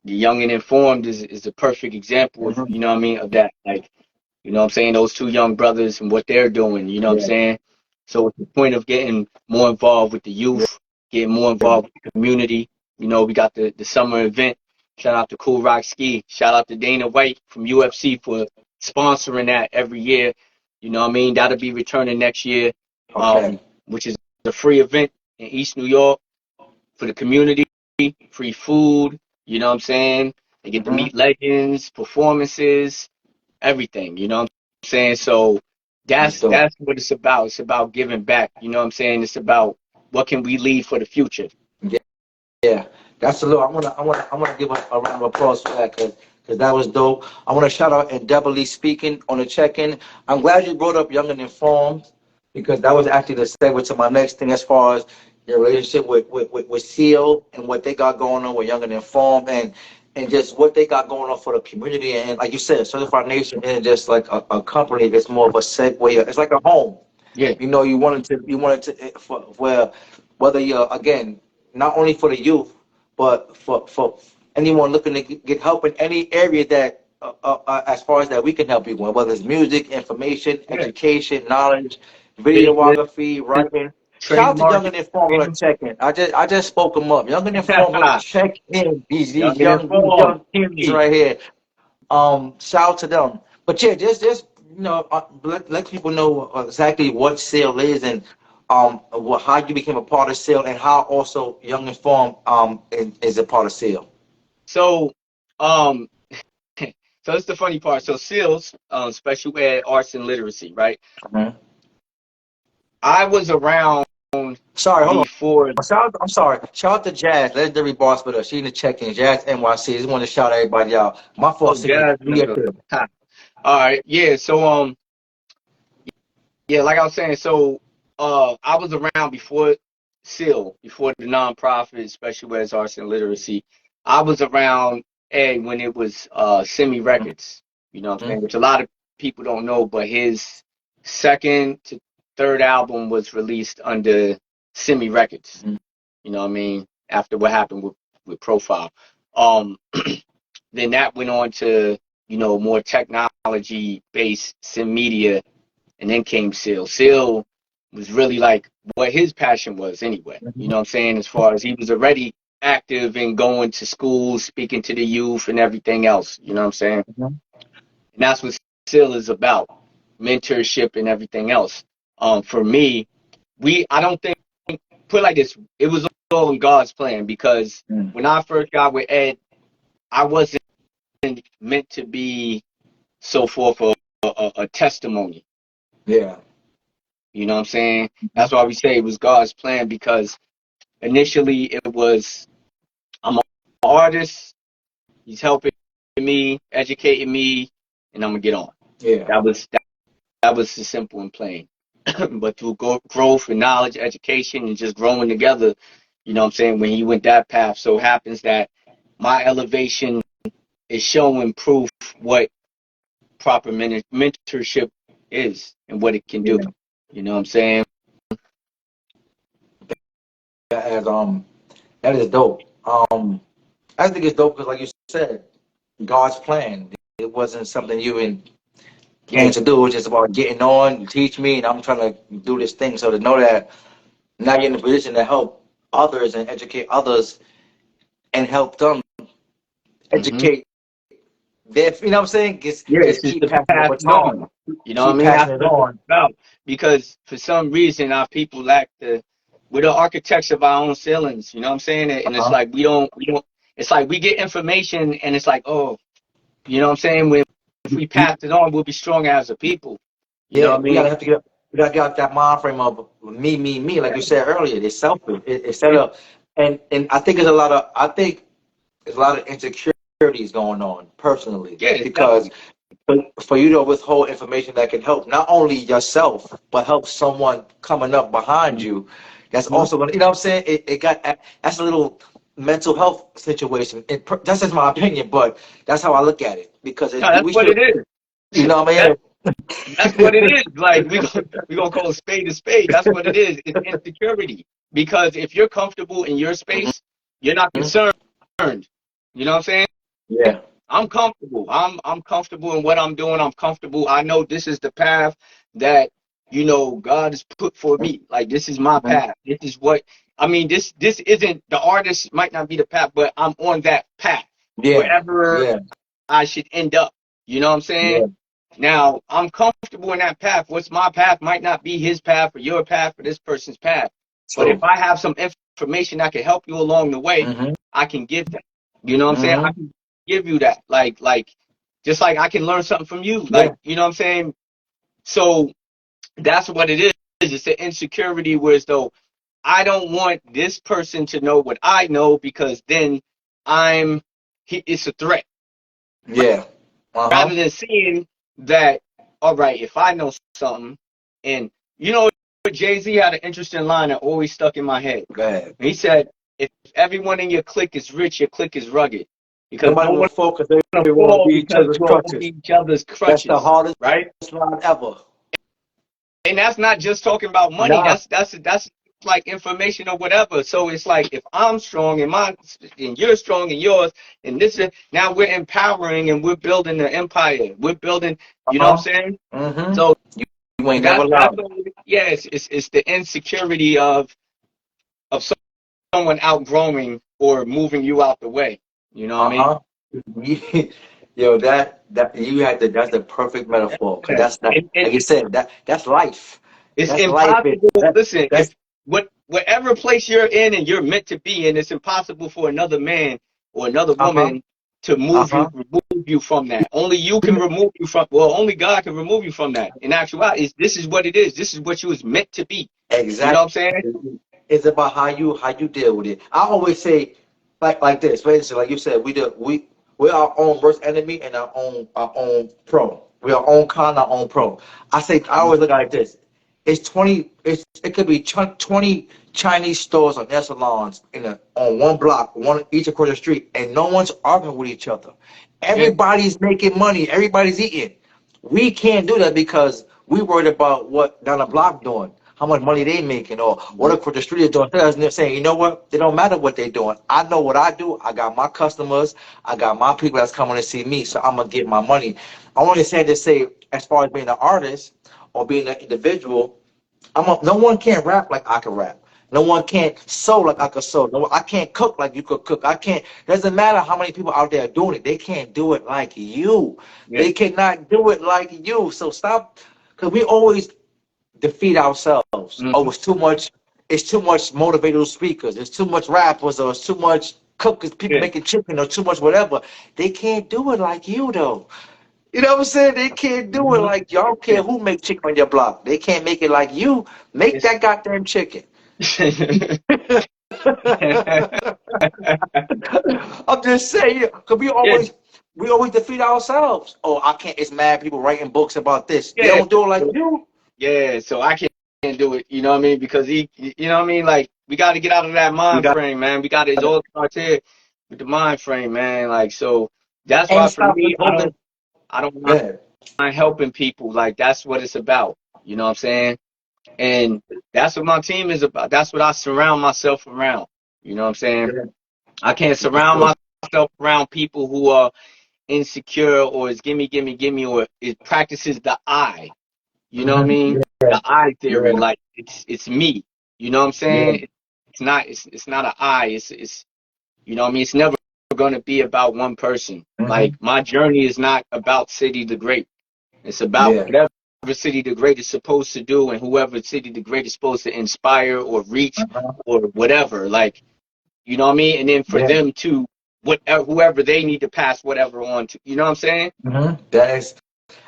The Young and Informed is the perfect example of, mhm. you know what I mean, of that. Like, you know what I'm saying, those two young brothers and what they're doing, you know what I'm Yeah. saying? So it's the point of getting more involved with the Yeah. youth, getting more involved with the community. We got the summer event. Shout out to Cool Rock Ski. Shout out to Dana White from UFC for sponsoring that every year. You know what I mean? That'll be returning next year, Okay. which is a free event in East New York for the community, free food, you know what I'm saying? They get to Mm-hmm. meet legends, performances, everything, you know what I'm saying? So That's that's dope. that's what it's about. It's about giving back, you know what I'm saying? It's about what can we leave for the future. Yeah. Yeah. That's a little. I wanna give a round of applause for that because that was dope. I want to shout out and doubly speaking on the check-in. I'm glad you brought up Young and Informed because that was actually the segue to my next thing as far as your relationship with Seal and what they got going on with Young and Informed and just what they got going on for the community. And like you said, Certified Nation isn't just like a company. It's more of a segue. It's like a home. Yeah. You wanted to for where whether you're again not only for the youth but for anyone looking to get help in any area that as far as that we can help you with, whether it's music, information, Yeah. education, knowledge, Business, videography, writing. Shout out trade to Young and marketing. Informed on the check-in. I just spoke them up. Young and Informed on the check-in. These Young and informed. young kings Hey. right here. Shout out to them. But yeah, just let people know exactly what SAIL is and how you became a part of SAIL and how also Young Informed is a part of SAIL. So um so that's the funny part. So SEALs, special ed arts and literacy, right? Mhm. I was around Sorry, hold before. on. I'm sorry. Shout out to Jazz, legendary boss with us. She in the check-in. Jazz NYC. Just want to shout everybody out. My fault, Oh, City. Jazz in Do the your building. thing. Ha. All right, yeah. So yeah, like I was saying, so I was around before SEAL, before the nonprofit Special Ed Arts and Literacy. I was around when it was Semi Records. You know what I'm saying? Mhm. Which a lot of people don't know, but his second to third album was released under Semi Records. Mhm. You know what I mean? After what happened with Profile. Um, then that went on to, more technology based Sim Media, and then came Seal. Seal was really like what his passion was anyway. You know what I'm saying? As far as he was already active in going to schools, speaking to the youth and everything else. You know what I'm saying? Mhm. And that's what Seal is about. mentorship and everything else. For me, I don't think, put it like this, it was all in God's plan, because Mm. when I first got with Ed, I wasn't meant to be so forth a testimony. Yeah. You know what I'm saying? That's why we say it was God's plan, because initially it was, I'm an artist, he's helping me, educating me, and I'm gonna get on. Yeah. That was the simple and plain. But through growth and knowledge, education, and just growing together, you know what I'm saying, when he went that path, so happens that my elevation is showing proof what proper mentorship is and what it can do. Yeah. You know what I'm saying? As that is dope. I think it's dope because, like you said, God's plan. It wasn't something you Yeah. planned to do. It was just about getting on, teach me, and I'm trying to do this thing. So to know that now you're in a position to help others and educate others and help them Hmm. educate their, you know what I'm saying? Yeah, it's Just just keep to passing the pass it on. baton. You know what I Keep mean? passing That's it what it's on. about. Because for some reason our people lack we're the architects of our own ceilings. You know what I'm saying? And it's Uh-huh. like we don't. It's like we get information and it's like, oh, you know what I'm saying? If we pass it on, we'll be strong as a people. You know Yeah, what I mean? we gotta get out that mind frame of me, like you said earlier. It's selfish. Instead of and I think there's a lot of insecurities going on personally Yeah, it's because definitely. for you to withhold information that can help not only yourself but help someone coming up behind you, that's Mhm. also gonna, you know what I'm saying? That's a little mental health situation. That's just my opinion, but that's how I look at it because No, that's we what should, it is. you know what I That, mean? that's what it is. Like we gonna call a spade a spade. That's what it is. It's insecurity. Because if you're comfortable in your space, you're not Mhm. concerned. You know what I'm saying? Yeah. I'm comfortable. I'm comfortable in what I'm doing. I'm comfortable. I know this is the path that, God has put for me. Like, this is my Mhm. path. This is what I mean. This isn't, the artist might not be the path, but I'm on that path Yeah. wherever Yeah. I should end up. You know what I'm saying? Yeah. Now, I'm comfortable in that path. What's my path might not be his path or your path or this person's path. But if True. I have some information that can help you along the way, Hmm. I can give that. You know what I'm saying? I Hmm. can give you that. Like just like I can learn something from you. Yeah. Like, you know what I'm saying? So that's what it is. It's the insecurity where as though I don't want this person to know what I know, because then it's a threat. Yeah. Uh-huh. Rather than seeing that, all right, if I know something, and Jay-Z had an interesting line that always stuck in my head. Go ahead. He said, if everyone in your clique is rich, your clique is rugged. Because Nobody no will one focus. will They want to fall be each because other's we're on crutches. each other's That's the crutches, hardest right? line ever. And that's not just talking about money. Nah. That's like information or whatever. So it's like, if I'm strong and you're strong in yours, and this is, now we're empowering and we're building an empire. We're building, you know what I'm Uh-huh. saying? Mm-hmm. So You ain't never that's lied. what it's the insecurity of someone outgrowing or moving you out the way. You know what I mean? Uh-huh. Yo, that you had that's the perfect metaphor. Cause Yeah. that's that, And like you said, that's life. it's That's life. impossible. Listen, That's if whatever place you're in and you're meant to be in, it's impossible for another man or another uh-huh. woman to Uh-huh. remove you from that. Only you can remove you from. Well, only God can remove you from that. In actuality, this is what it is. This is what you was meant to be. You know Exactly. what I'm saying? It's about how you deal with it. I always say like this. For instance, like you said, we're our own worst enemy and our own pro. We're our own con, our own pro. I always look at it like this. It could be 20 Chinese stores or nail salons on one block, one each across the street, and no one's arguing with each other. Yeah. Everybody's making money. Everybody's eating. We can't do that because we worried about what down the block doing, how much money they making, or what across the street is doing. And they're saying, you know what? It don't matter what they're doing. I know what I do. I got my customers. I got my people that's coming to see me, so I'm gonna get my money. I only say to say, as far as being an artist or being an individual, no one can rap like I can rap. No one can't sew like I could sew. No, I can't cook like you could cook. I can't. Doesn't matter how many people out there are doing it. They can't do it like you. Yeah. They cannot do it like you. So stop. because we always defeat ourselves. Mhm. Oh, it's too much motivational speakers, it's too much rappers, or it's too much cookers, people Yeah. making chicken, or too much whatever. They can't do it like you though. You know what I'm saying? They can't do it Mhm. like you. I don't care who make chicken on your block. They can't make it like you. Make It's- that goddamn chicken. I'm just saying, because yeah, we always defeat ourselves. Oh, I can't. It's mad people writing books about this. They yeah. don't do it like you. Yeah, so I can't do it, you know what I mean? Because you know what I mean? Like, we got to get out of that We mind got frame, man. We got to, it all starts here with the mind frame, man. Like, so that's why and for stop me, withholding. I don't Yeah, mind helping people. Like, that's what it's about, you know what I'm saying? And that's what my team is about. That's what I surround myself around, you know what I'm saying? yeah. I can't surround myself around people who are insecure or is gimme, gimme, gimme, or it practices the I. You know what I mean? Yeah, The I theory, yeah, like it's me. You know what I'm yeah. saying? It's not an I. It's you know what I mean? It's never gonna be about one person. Like, my journey is not about City the Great. It's about Yeah. whatever City the Great is supposed to do, and whoever City the Great is supposed to inspire or reach or whatever. Like, you know what I mean? And then for Yeah. them to whatever whoever they need to pass whatever on to. You know what I'm saying? That is,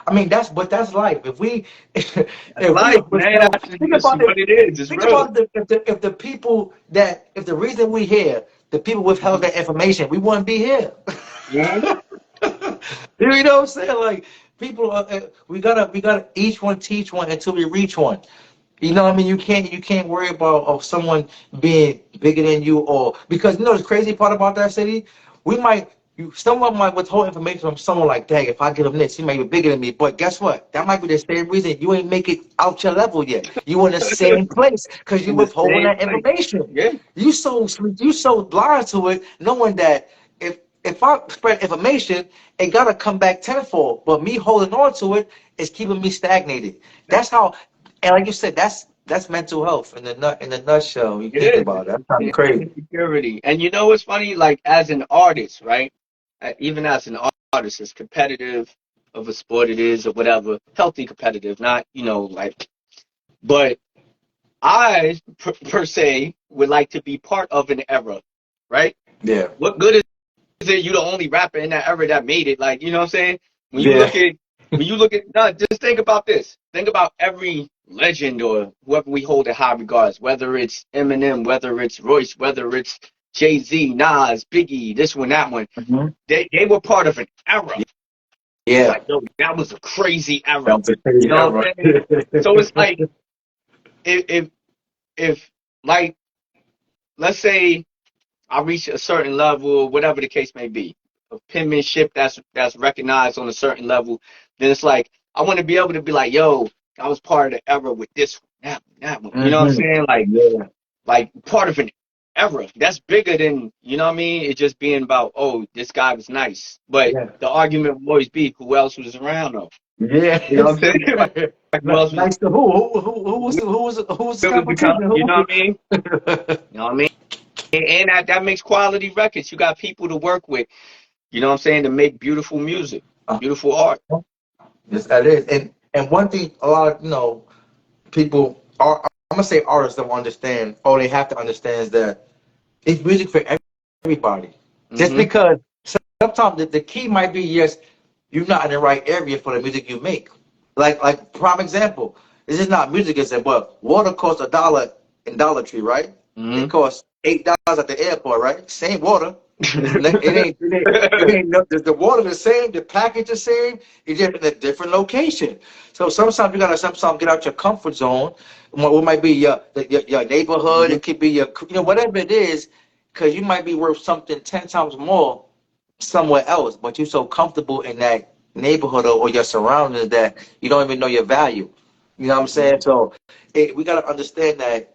I mean, that's life. If we, That's if we life, would man. know, think That's about it. what it is. It's Think real. about it. If the people that, if the reason we here, the people withheld that information, we wouldn't be here. Mhm. You know what I'm saying? Like people, we gotta each one teach one until we reach one. You know what I mean? You can't worry about someone being bigger than you, or because you know the crazy part about that city, we might someone might withhold information from someone like, dang, if I give him this, he might be bigger than me. But guess what? That might be the same reason you ain't make it out your level yet. You in the same place because you In the withholding same that place. information. Yeah. You so blind to it, knowing that if I spread information, it gotta come back tenfold. But me holding on to it is keeping me stagnated. That's how, and like you said, that's mental health in the nutshell. You think Yeah. about it. That's kind of crazy. Insecurity. And you know what's funny? Like, as an artist, right? Even as an artist, as competitive of a sport it is or whatever, healthy competitive, not, like, but I, per se, would like to be part of an era, right? Yeah. What good is it you the only rapper in that era that made it? Like, you know what I'm saying? When you Yeah. look at, no, just think about this. Think about every legend or whoever we hold in high regards, whether it's Eminem, whether it's Royce, whether it's Jay-Z, Nas, Biggie, this one, that one. Mhm. They were part of an era. Yeah. Like, yo, that was a crazy era. That was a You crazy know what era. I'm saying? So it's like, if, if like, let's say I reach a certain level, whatever the case may be, of penmanship that's recognized on a certain level, then it's like I want to be able to be like, yo, I was part of the era with this one, that one. You know what I'm Mhm. saying? Yeah. Like part of an era. That's bigger than, you know what I mean? It just being about, oh, this guy was nice. But Yeah. the argument will always be who else was around though. Yeah. You know what I'm saying? Like, who else was Nice to who was the able to become, competition? you know Who? what I mean? You know what I mean? And that makes quality records. You got people to work with. You know what I'm saying? To make beautiful music, beautiful art. Yes, that is. And one thing a lot of people are, I'm gonna say artists don't understand, or they have to understand, is that it's music for everybody. Just Mm-hmm. because sometimes the key might be, yes, you're not in the right area for the music you make. Like prime example, this is not music, it's but water costs $1 in Dollar Tree, right? Mm-hmm. It costs $8 at the airport, right? Same water. It ain't the water the same, the package the same, it's just in a different location. So sometimes you gotta sometimes get out your comfort zone. What might be your neighborhood, Mm-hmm. it could be your whatever it is, because you might be worth something 10 times more somewhere else, but you're so comfortable in that neighborhood or your surroundings that you don't even know your value. You know what I'm saying? So we gotta understand that.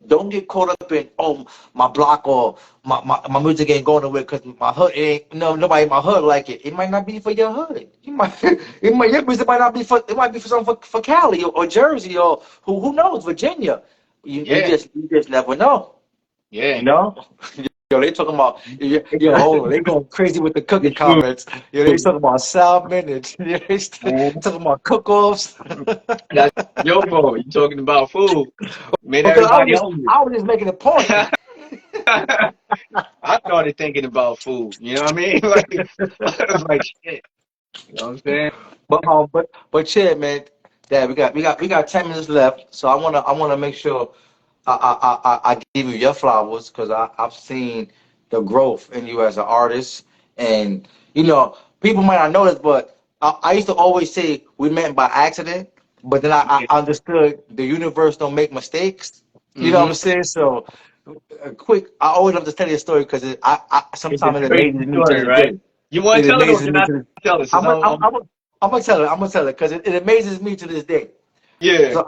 Don't get caught up in, oh, my block or my music ain't going nowhere because my hood ain't, no, nobody in my hood like it. It might not be for your hood. Your music might not be for, it might be for something for Cali or Jersey or who knows, Virginia. You Yeah, just never know. yeah. You know? Yo, they talking about yo, hold on, they going crazy with the cooking It's food, comments. Yo, they talking about salmon and they man. talking about cook-offs. That's your fault. You talking about food. Made Because everybody hungry. I was just making a point. I started thinking about food. You know what I mean? Like I was like, shit. You know what I'm saying? But yeah, man, Dad, we got 10 minutes left, so I wanna make sure I give you your flowers because I've seen the growth in you as an artist, and people might not know this, but I used to always say we met by accident, but then I understood the universe don't make mistakes. You know what I'm Mm-hmm. saying? So, quick, I always love to tell you a story because I It's a sometimes it crazy amazes me to story, this right? day. You want It to tell it or amazes can me I to this. tell it? Since I'm gonna I'm, I'm, I'm gonna tell it. I'm gonna tell it because it amazes me to this day. yeah. So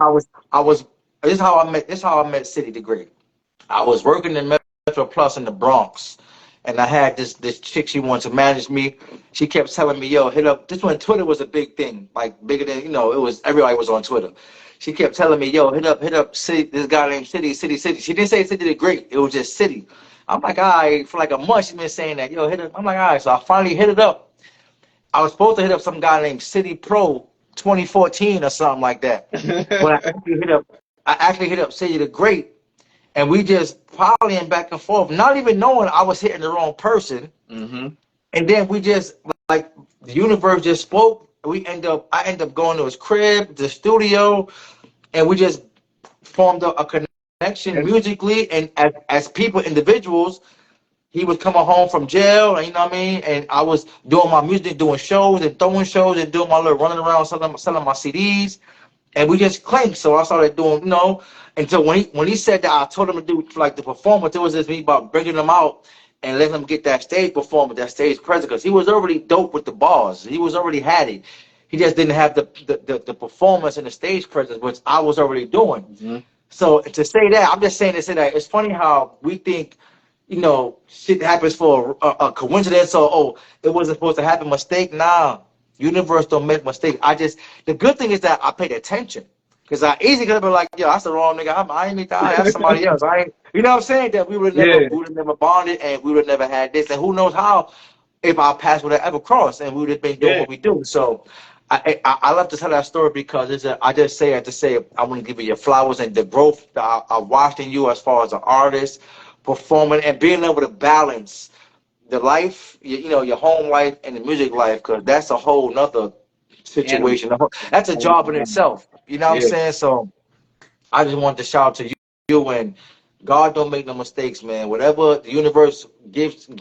I was. This is how I met. This is how I met City the Great. I was working in Metro Plus in the Bronx, and I had this chick. She wanted to manage me. She kept telling me, "Yo, hit up." This when Twitter was a big thing, like bigger than it was. Everybody was on Twitter. She kept telling me, "Yo, hit up City. This guy named City. She didn't say City the Great. It was just City." I'm like, all right. For like a month, she's been saying that. Yo, hit it. I'm like, all right. So I finally hit it up. I was supposed to hit up some guy named City Pro 2014 or something like that. But I actually hit up City the Great, and we just parlaying back and forth, not even knowing I was hitting the wrong person. Mm-hmm. And then we just like the universe just spoke. I end up going to his crib, the studio, and we just formed a connection musically and as people, individuals. He was coming home from jail, and you know what I mean? And I was doing my music, doing shows and throwing shows and doing my little running around selling my CDs. And we just clinked. So I started doing, until when he said that, I told him to do like the performance. It was just me about bringing him out and letting him get that stage performance, that stage presence, because he was already dope with the bars. He was already had it. He just didn't have the performance and the stage presence, which I was already doing. Mm-hmm. So to say that, I'm just saying to say that it's funny how we think, shit happens for a coincidence or it wasn't supposed to happen. Mistake, nah. Universe don't make mistakes. The good thing is that I paid attention. Because I easily could have been like, yo, that's the wrong nigga. I ain't need to that's somebody else. I ain't, you know what I'm saying? That Yeah. we would have never bonded and we would have never had this. And who knows how if our paths would have ever crossed and we would have been doing Yeah. what we do. So I love to tell that story because I just say I want to give you your flowers and the growth that I watched in you as far as an artist, performing and being able to balance the life, your home life and the music life, because that's a whole nother Animal. situation. That's a job in itself. You know what I'm Yeah. saying? So I just wanted to shout out to you and God don't make no mistakes, man. Whatever the universe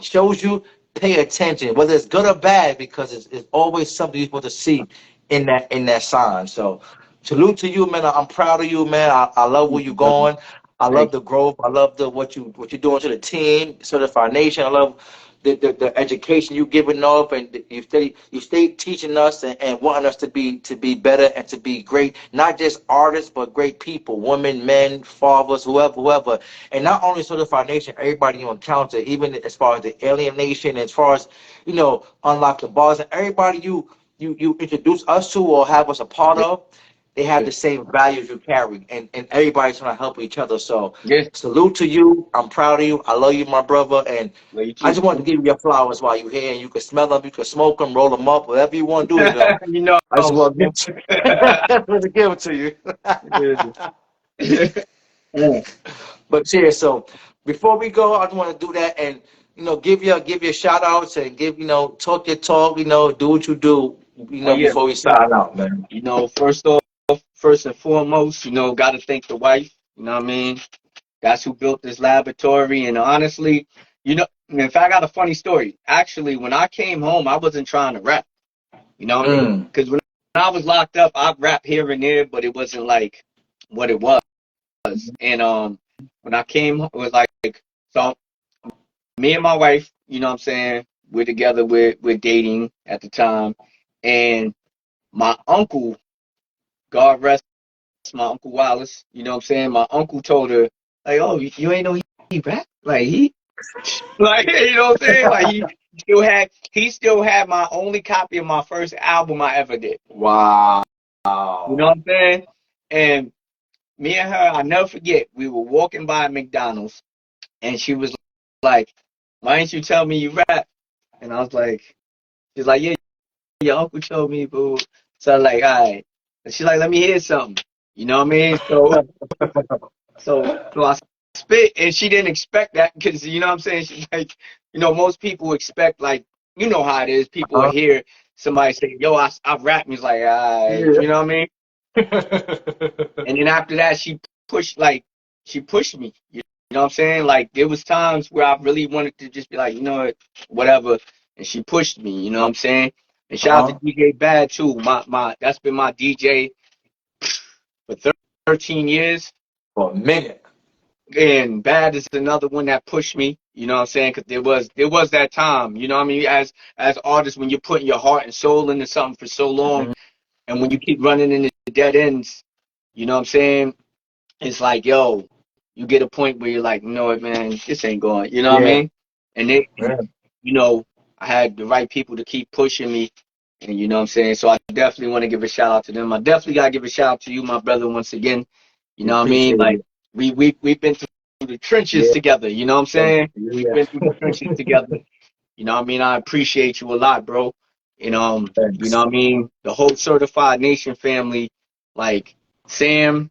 shows you, pay attention, whether it's good or bad, because it's always something you're supposed to see in that sign. So salute to you, man. I'm proud of you, man. I love where Thank you're you, brother. going. I love Thank the growth. I love what you're doing to the team, Certified Nation. I love the education you giving off, and you stay teaching us and wanting us to be better and to be great, not just artists but great people, women, men, fathers, whoever. And not only Certified Nation, everybody you encounter, even as far as the Alien Nation, as far as unlock the bars, and everybody you introduce us to or have us a part you. of, they have Yeah. the same values you carry, and everybody's trying to help each other. So Yeah. salute to you. I'm proud of you. I love you, my brother, and Love you I too. just wanted to give you your flowers while you're here, and you can smell them, you can smoke them, roll them up, whatever you want to do to them. You know I just I'm want to smoking. give to give it to you. Yeah. Yeah. But yeah, so before we go, I just want to do that and give your shout outs and talk your talk, do what you do, Oh yeah. before we sign out, man. First off, first and foremost, gotta thank the wife. You know what I mean? That's who built this laboratory. And honestly, in fact, I got a funny story. Actually, when I came home, I wasn't trying to rap. You know what I mean? Mm. Because when I was locked up, I rap here and there, but it wasn't like what it was. And when I came, it was like so. Me and my wife, you know what I'm saying, we're together. We're dating at the time, and my uncle, God rest my uncle Wallace. You know what I'm saying? My uncle told her like, "Oh, you ain't know he rap like he." Like, you know what I'm saying? Like he still had my only copy of my first album I ever did. Wow. You know what I'm saying? And me and her, I never forget, we were walking by McDonald's and she was like, why didn't you tell me you rap? And I was like, she's like, yeah, your uncle told me, boo. So I'm like, all right. And she's like, let me hear something. You know what I mean? So I spit, and she didn't expect that because you know what I'm saying. She's like, most people expect like, you know how it is. People will hear somebody say, "Yo, I rap," and he's like, all right, Yeah. you know what I mean? And then after that, she pushed me. You know what I'm saying? Like there was times where I really wanted to just be like, you know what, whatever. And she pushed me. You know what I'm saying? And shout out to DJ Bad too. My that's been my DJ for 13 years. For a minute. And Bad is another one that pushed me. You know what I'm saying? Because there was that time. You know what I mean? As artists, when you're putting your heart and soul into something for so long, and when you keep running into dead ends, you know what I'm saying? It's like, yo, you get a point where you're like, you know what, man, this ain't going. You know what I Yeah. mean? And I had the right people to keep pushing me. And you know what I'm saying? So I definitely want to give a shout out to them. I definitely gotta give a shout out to you, my brother, once again. You know what I mean? Appreciate Like it. we've been through the trenches Yeah. together, you know what I'm saying? We've Yeah. been through the trenches together. You know what I mean? I appreciate you a lot, bro. And you Thanks. know what I mean? The whole Certified Nation family, like Sam,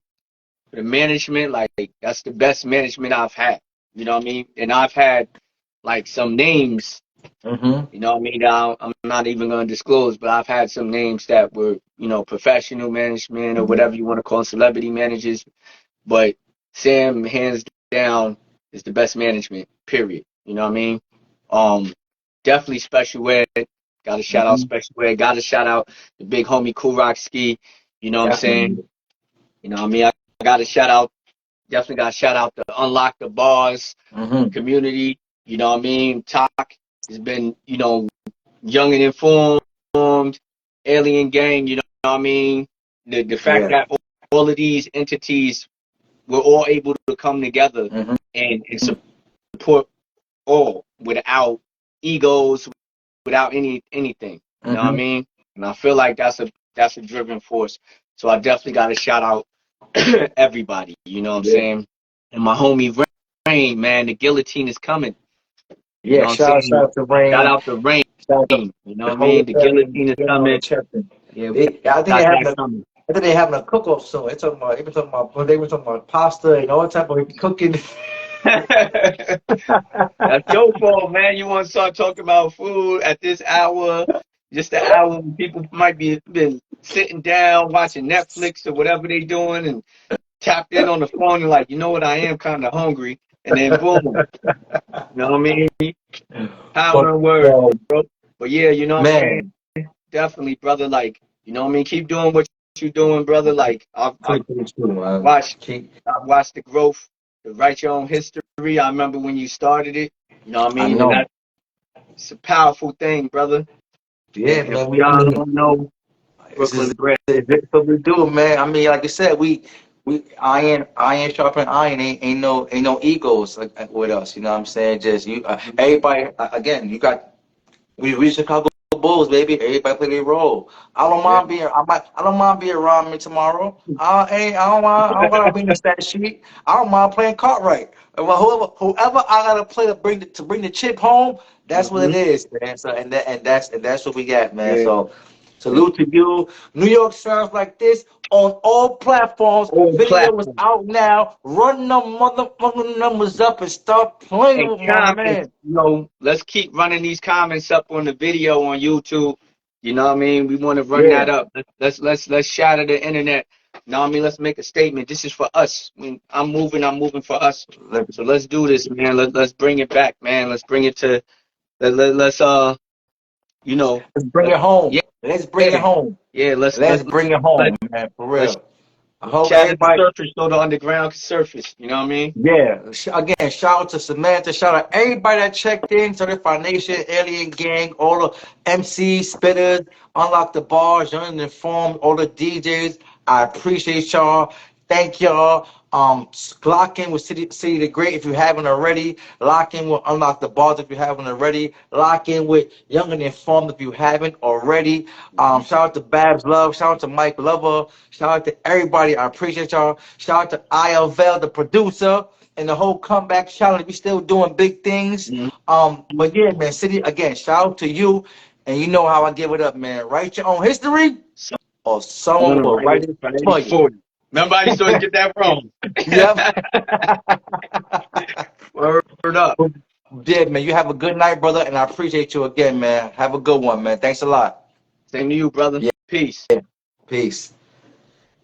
the management, like that's the best management I've had. You know what I mean? And I've had like some names, you know what I mean, that I'm not even gonna disclose, but I've had some names that were, professional management or whatever you want to call celebrity managers. But Sam, hands down, is the best management, period. You know what I mean? Definitely Special Ed. Got to shout out Special Ed. Got to shout out the big homie Cool Rock Ski. You know what I'm saying? Definitely. You know what I mean? I got to shout out, definitely got to shout out the Unlock the Bars community. You know what I mean? Talk has been, young and informed, Alien Gang, you know what I mean? The fact Yeah. that all of these entities were all able to come together and support all without egos, without anything. You know what I mean? And I feel like that's a driven force. So I definitely got to shout out everybody. You know what I'm Yeah. saying? And my homie Rain, man, the guillotine is coming. You know Yeah. what I'm Shout saying? out to Shout Rain. out to Rain. Shout out You know to what I whole mean? The Italian guillotine is gang on the coming. check-in. Yeah, we I think got that coming. they're having a cook-off soon. They were talking about pasta and all type of cooking. That's your fault, man. You want to start talking about food at this hour, just the hour when people might be been sitting down watching Netflix or whatever they doing and tapped in on the phone and like, you know what, I am kind of hungry. And then boom, you know what I mean? But Power and words, bro. But yeah, you know what I'm saying? man, Definitely, brother. Like, you know what I mean? Keep doing what you're doing, brother. Like, appreciate you, man. watched, I've watched the growth, the Write Your Own History. I remember when you started it. You know what I I mean? And know. it's a powerful thing, brother. Yeah, If man. I y'all mean, don't know, this Brooklyn is Bred. what we do, man. I mean, like I said, we iron sharpen iron. Ain't no egos with us. You know what I'm saying? Just you, everybody. Again, you got we Chicago Bulls, baby. Everybody play their role. Yeah. I don't mind being Rodman tomorrow. I don't want to be in the stat sheet. I don't mind playing Cartwright. Well, whoever I gotta play to bring the chip home, that's what it Mm-hmm. is, man. So that's what we got, man. Yeah. So salute to you. New York sounds like this on all platforms. All Video is platforms. out now. Run the motherfucking numbers up and start playing And with my comments, man. let's keep running these comments up on the video on YouTube. You know what I mean? We want to run Yeah. that up. Let's shatter the internet. You know what I mean? Let's make a statement. This is for us. When I'm moving for us. So let's do this, man. Let's bring it back, man. Let's bring it to let's you know, Let's bring let, it home. yeah, Let's bring it home. yeah, Let's bring it let home, man, for let's real. I hope shatter the everybody, surface so the underground can surface. You know what I mean? yeah. Again, shout out to Samantha. Shout out everybody that checked in. Certified Nation, Alien Gang, all the MCs, spitters, Unlock the Bars, Young and Informed, all the DJs. I appreciate y'all. Thank y'all. Lock in with City the Great if you haven't already. Lock in with Unlock the Bars if you haven't already. Lock in with Young and Informed if you haven't already. Shout out to Babs Love. Shout out to Mike Lover. Shout out to everybody. I appreciate y'all. Shout out to ILVL, the producer, and the whole comeback challenge. We still doing big things. But yeah, man, City, again, shout out to you. And you know how I give it up, man. Write your own history or someone will write it for you. Remember, I used to always get that wrong. Yep. Word up. Yeah, man. You have a good night, brother, and I appreciate you again, man. Have a good one, man. Thanks a lot. Same to you, brother. Yeah. Peace. Peace.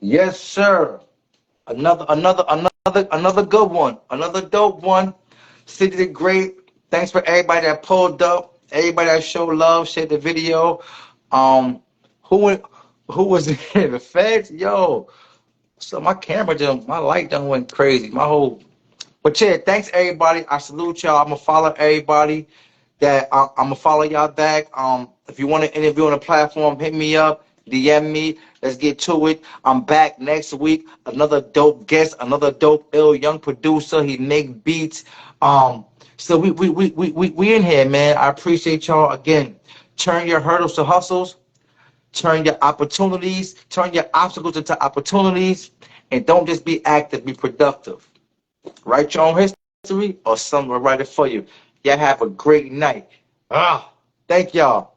Yes, sir. Another good one. Another dope one. City the Great. Thanks for everybody that pulled up. Everybody that showed love, shared the video. Who was in the feds? Yo. So my light done went crazy. But yeah, thanks everybody. I salute y'all. I'm gonna follow everybody that I'm gonna follow y'all back. If you want to interview on the platform, hit me up, DM me. Let's get to it. I'm back next week. Another dope guest, another dope young producer. He make beats. So we in here, man. I appreciate y'all again. Turn your hurdles to hustles. Turn your opportunities, turn your obstacles into opportunities, and don't just be active, be productive. Write your own history or someone will write it for you. Y'all have a great night. Thank y'all.